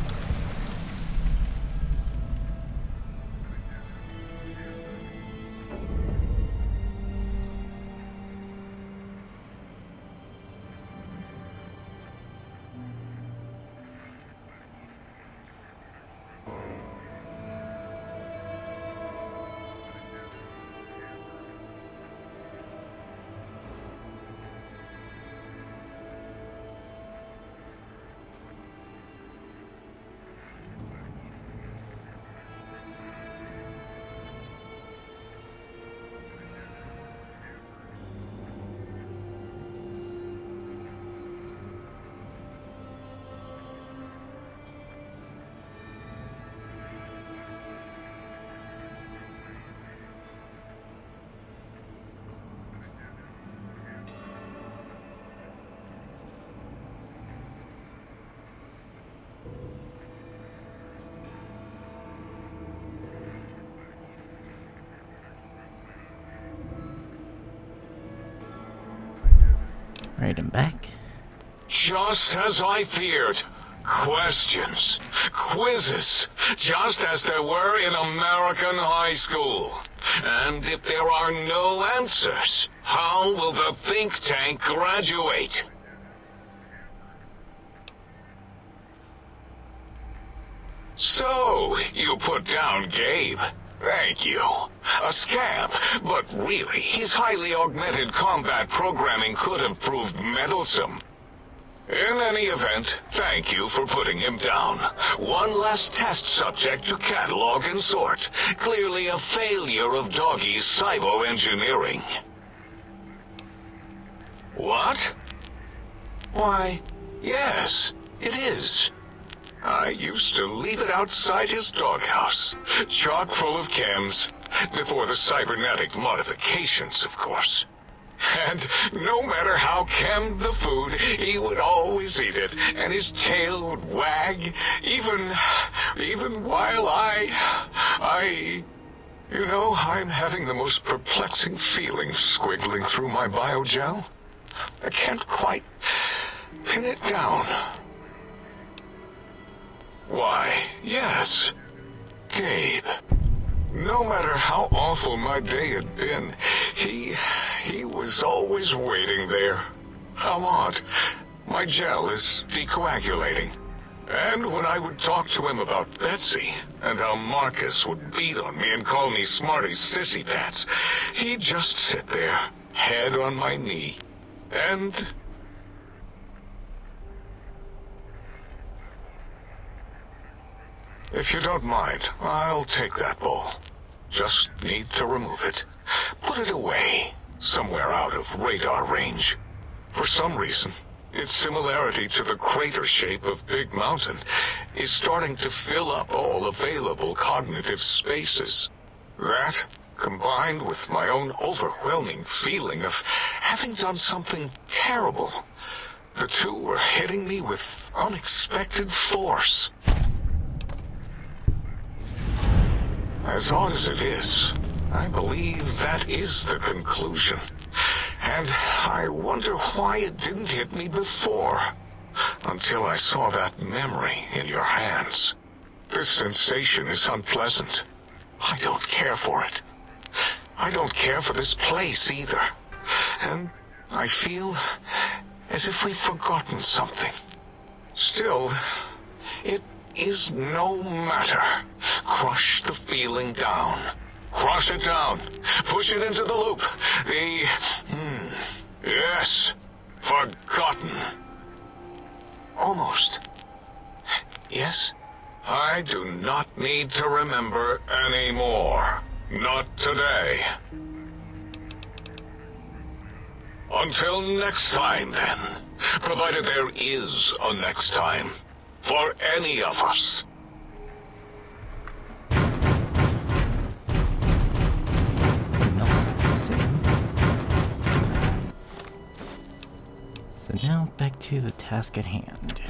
Right, I'm back. Just as I feared. Questions, quizzes, just as there were in American high school. And if there are no answers, how will the think tank graduate? So, you put down Gabe. Thank you. A scamp, but really, his highly augmented combat programming could have proved meddlesome. In any event, thank you for putting him down. One less test subject to catalog and sort. Clearly a failure of Doggy's cybo-engineering. What? Why, yes, it is. I used to leave it outside his doghouse, chock full of chems, before the cybernetic modifications, of course. And no matter how chemmed the food, he would always eat it, and his tail would wag, even while you know, I'm having the most perplexing feeling squiggling through my biogel. I can't quite pin it down. Why, yes, Gabe. No matter how awful my day had been, he was always waiting there. How odd. My gel is decoagulating. And when I would talk to him about Betsy, and how Marcus would beat on me and call me Smarty Sissy Pants, he'd just sit there, head on my knee, and... If you don't mind, I'll take that bowl. Just need to remove it. Put it away, somewhere out of radar range. For some reason, its similarity to the crater shape of Big Mountain is starting to fill up all available cognitive spaces. That, combined with my own overwhelming feeling of having done something terrible, the two were hitting me with unexpected force. As odd as it is, I believe that is the conclusion. And I wonder why it didn't hit me before, until I saw that memory in your hands. This sensation is unpleasant. I don't care for it. I don't care for this place either. And I feel as if we've forgotten something. Still, it is no matter. Crush the feeling down. Crush it down. Push it into the loop. Yes. Forgotten. Almost. Yes? I do not need to remember anymore. Not today. Until next time, then. Provided there is a next time. For any of us. So now back to the task at hand.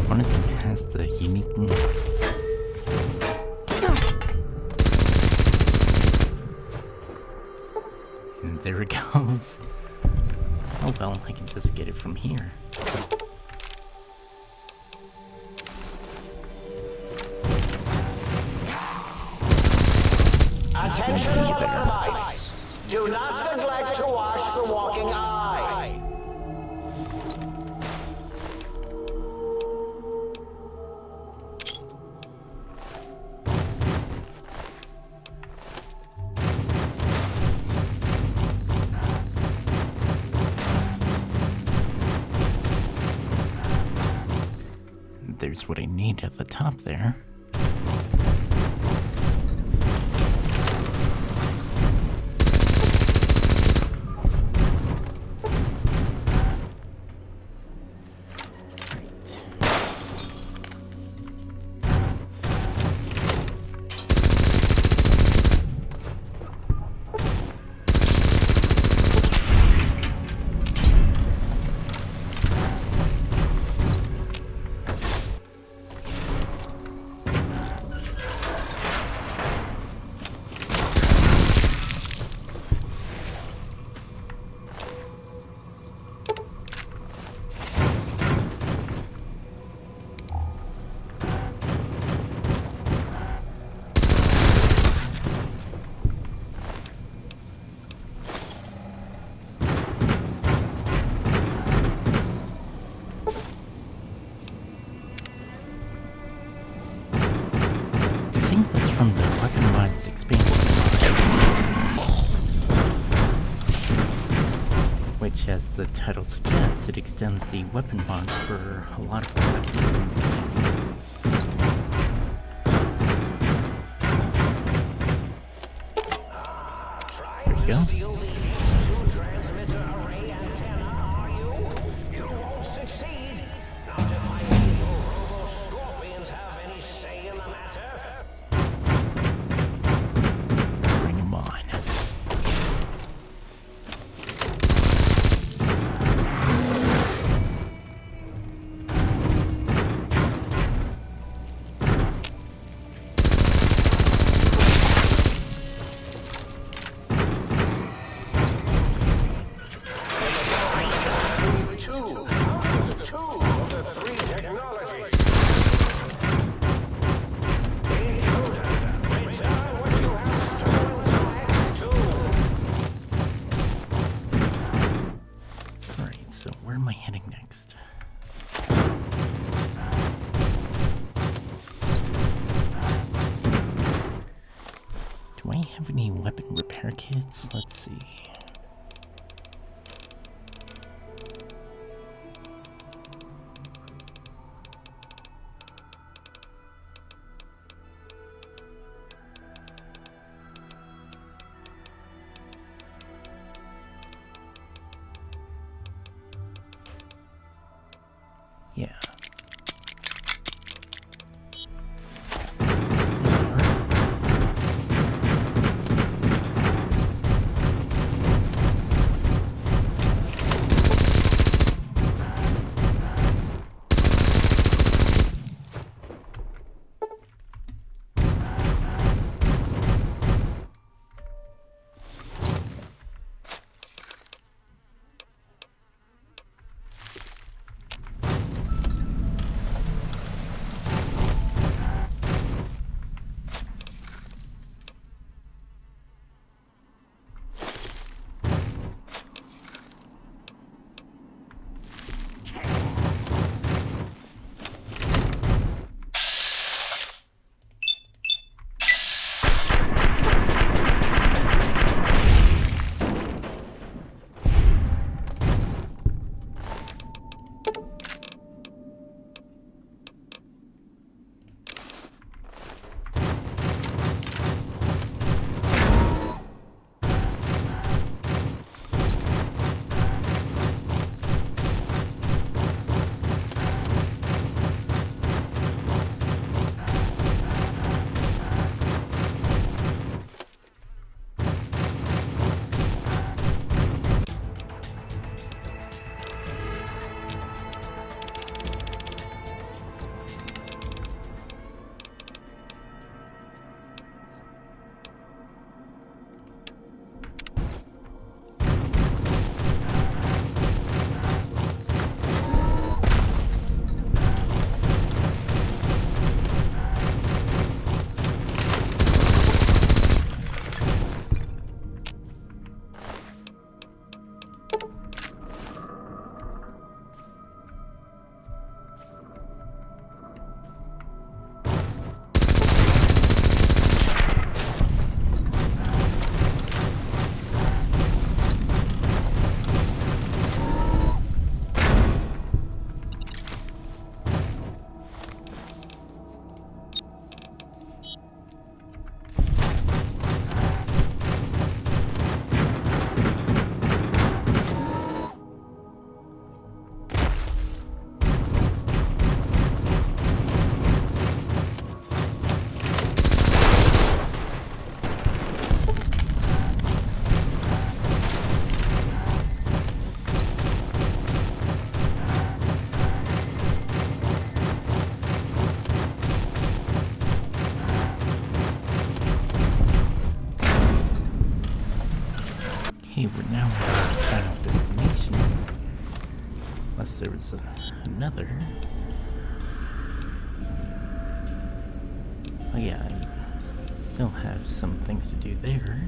One of them has the unique... And there it goes. Oh well, I can just get it from here. Attention Arkhamites! Do not neglect to wash the walking eye! There's what I need at the top there. from the Weapon Mods expansion, which, as the title suggests, it extends the weapon mods for a lot of weapons. There you go. Bring 'em on. Alright, so where am I heading next? Do I have any weapon repair kits? Let's see. Yeah. Okay, we're now at our final destination. Unless there was another. Oh yeah, I still have some things to do there.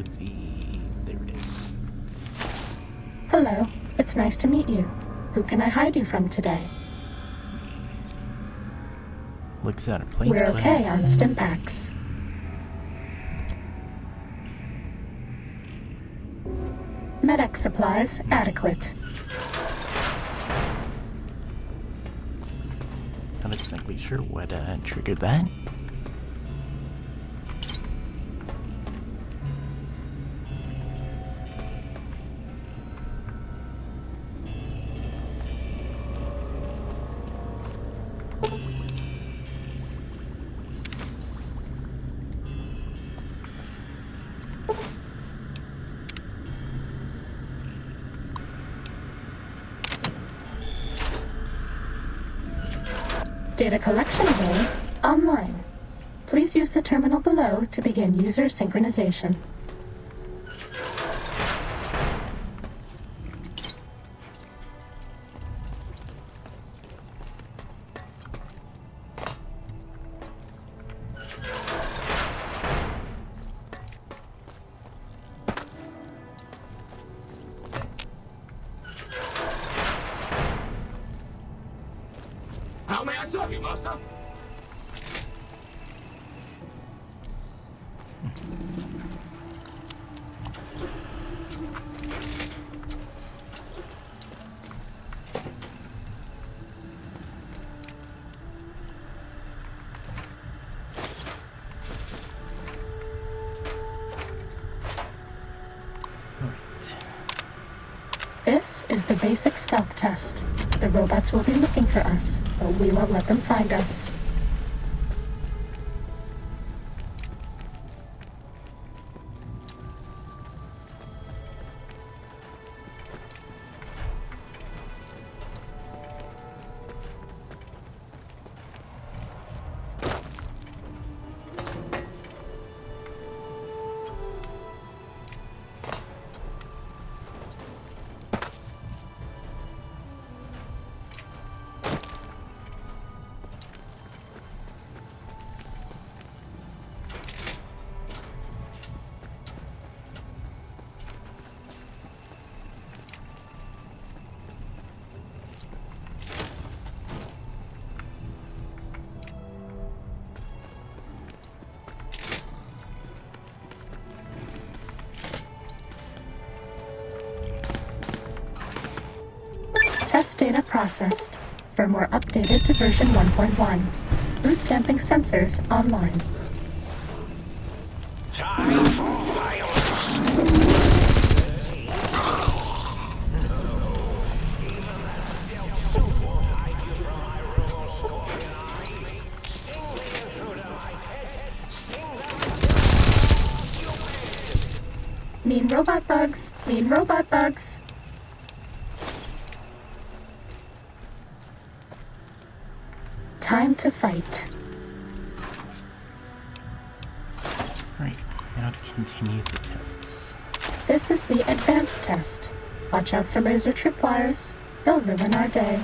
the... there it is. Hello, it's nice to meet you. Who can I hide you from today? Looks out of place. We're okay on Stimpaks. Medic supplies adequate. Not exactly sure what triggered that. Data collection array online. Please use the terminal below to begin user synchronization. How may I serve you, Master? This is the basic stealth test. The robots will be looking for us, but we won't let them find us. Test data processed. Firmware updated to version 1.1. Boot damping sensors online. Time for violence. Mean robot bugs. Mean robot bugs. Time to fight. Right, now to continue the tests. This is the advanced test. Watch out for laser tripwires. They'll ruin our day.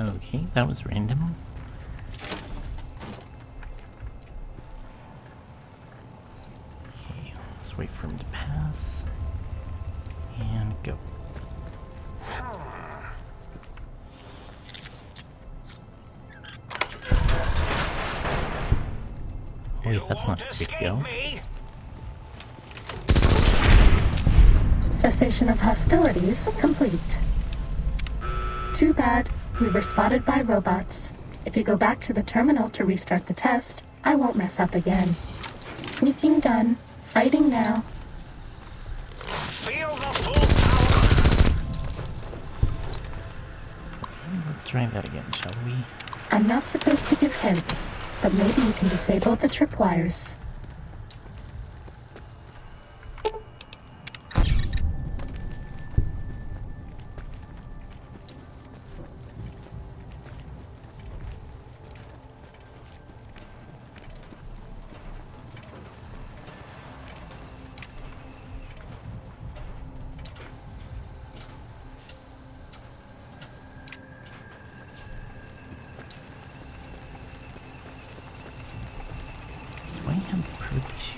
Okay, that was random. Okay, let's wait for him to pass. And go. Wait, that's not a way to go. Cessation of hostilities complete. Too bad. We were spotted by robots. If you go back to the terminal to restart the test, I won't mess up again. Sneaking done. Fighting now. Feel the full power! Let's try that again, shall we? I'm not supposed to give hints, but maybe you can disable the tripwires.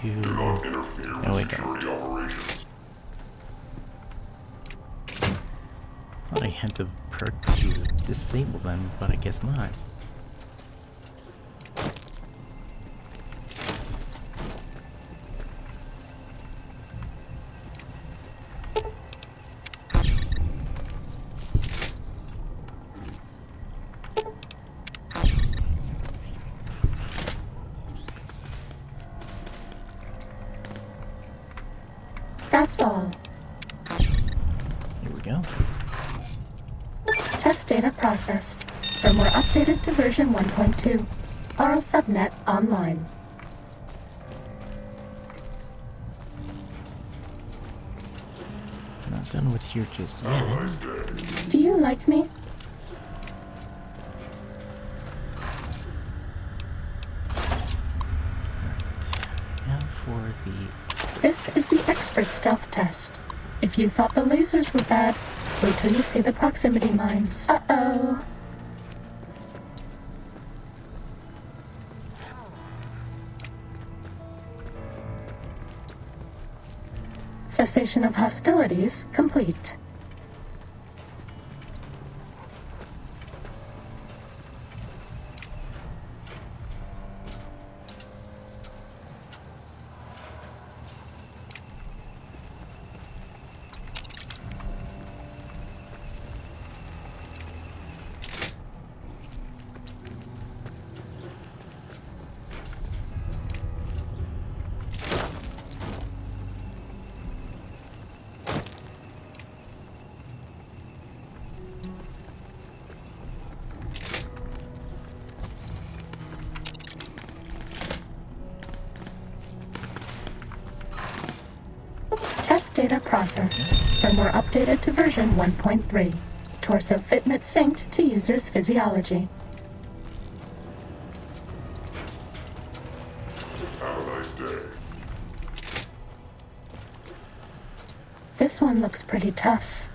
No, I don't. Thought I had the perk to disable them, but I guess not. That's all. Here we go. Test data processed. Firmware updated to version 1.2. Borrow subnet online. Not done with here just yet. Do you like me? Now for the... This is the expert stealth test. If you thought the lasers were bad, wait till you see the proximity mines. Uh-oh. Cessation of hostilities complete. Test data processed. Firmware updated to version 1.3. Torso fitment synced to user's physiology. Have a nice day. This one looks pretty tough.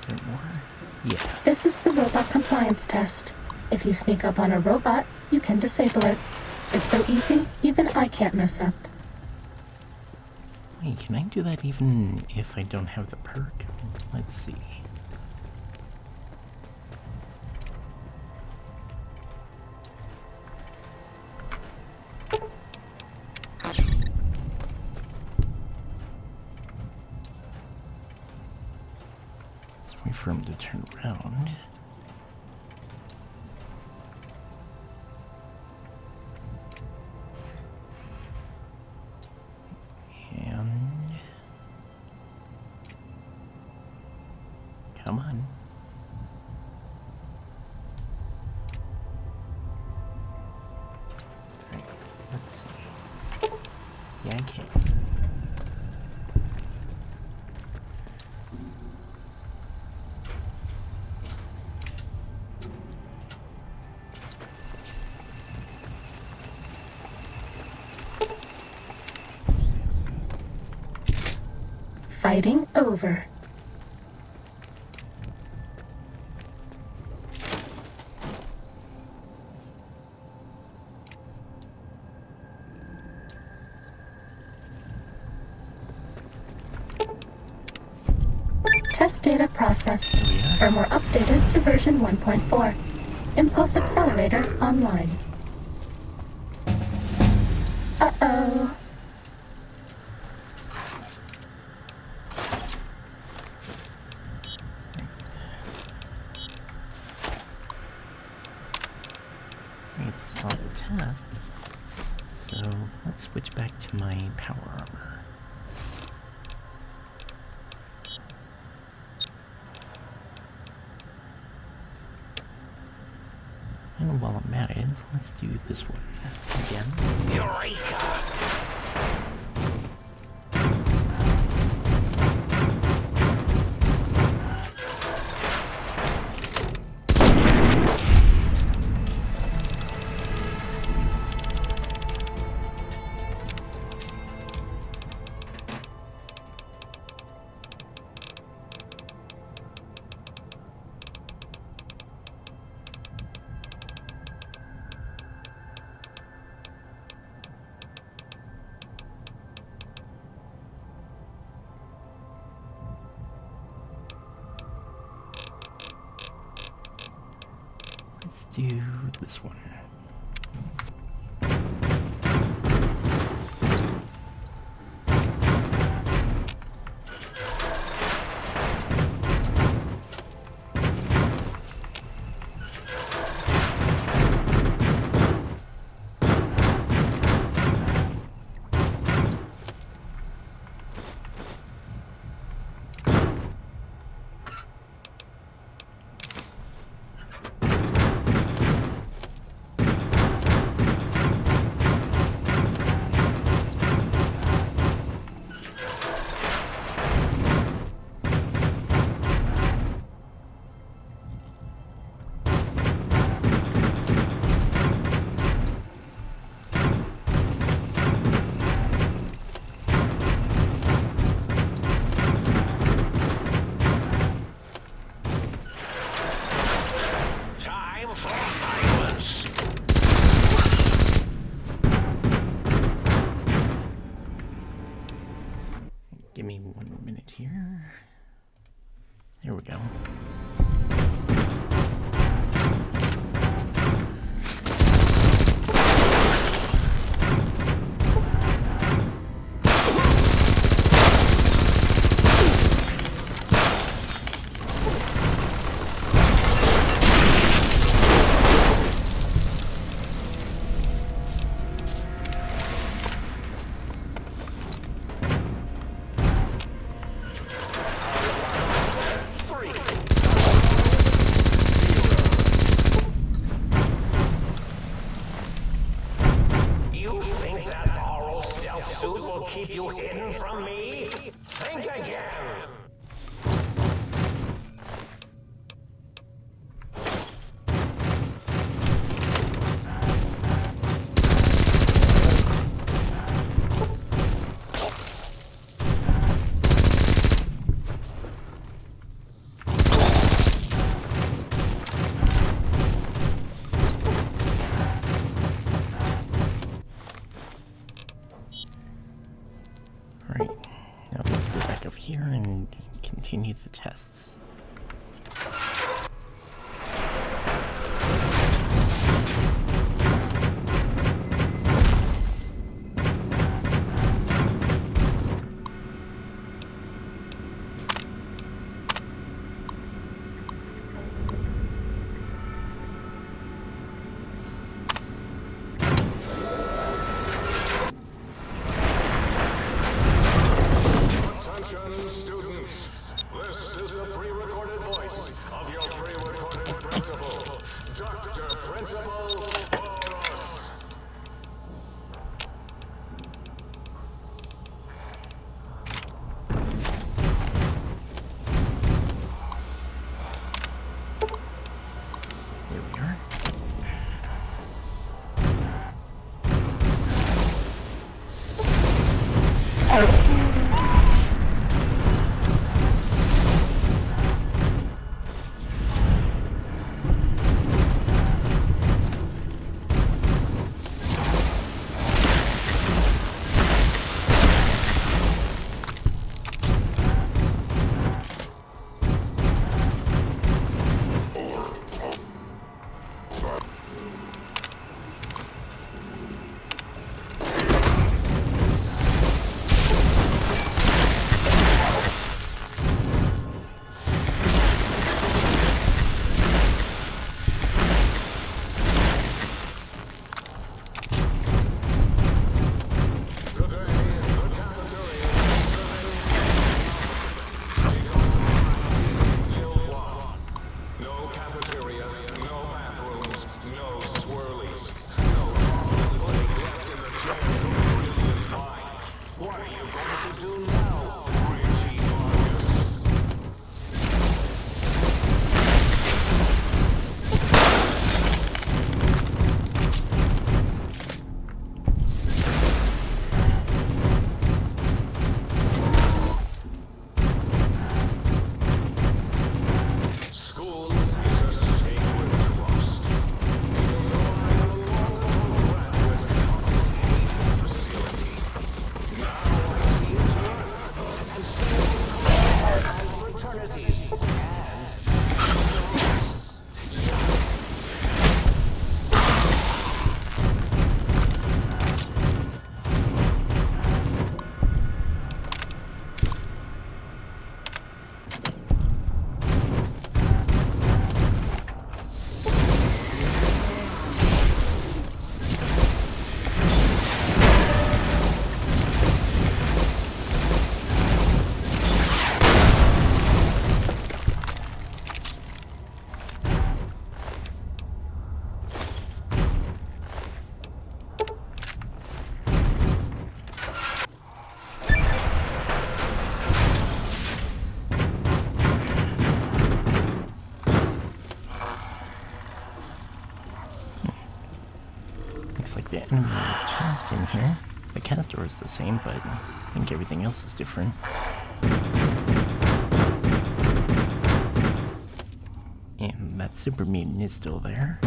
Is there more? Yeah. This is the robot compliance test. If you sneak up on a robot, you can disable it. It's so easy, even I can't mess up. Wait, can I do that even if I don't have the perk? Let's see. Let's wait for him to turn around. Come on. Right, let's see. Yeah, I can. Fighting over. Test data processed. Firmware updated to version 1.4. Impulse accelerator online. Uh-oh. power armor. And while I'm at it, let's do this one again. Eureka! Let's do this one. Give me 1 minute here. There we go. Keep you hidden from me? Think again! Alright, now let's go back up here and continue the tests. are you going to do now, Richie Marcus? School is a sacred trust. Even though I am a long graduate of this hated facility, now I see its worth and see its and fraternities and Looks like the enemy has changed in here. The castor is the same, but I think everything else is different. And that super mutant is still there.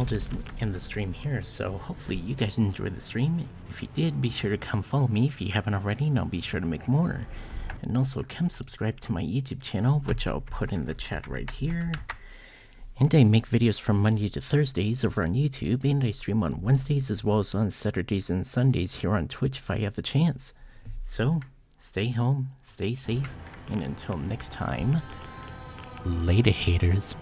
just end the stream here, so hopefully you guys enjoyed the stream. If you did, be sure to come follow me if you haven't already, and I'll be sure to make more. And also come subscribe to my YouTube channel, which I'll put in the chat right here. And I make videos from Monday to Thursdays over on YouTube, and I stream on Wednesdays as well as on Saturdays and Sundays here on Twitch if I have the chance. So, stay home, stay safe, and until next time, later haters.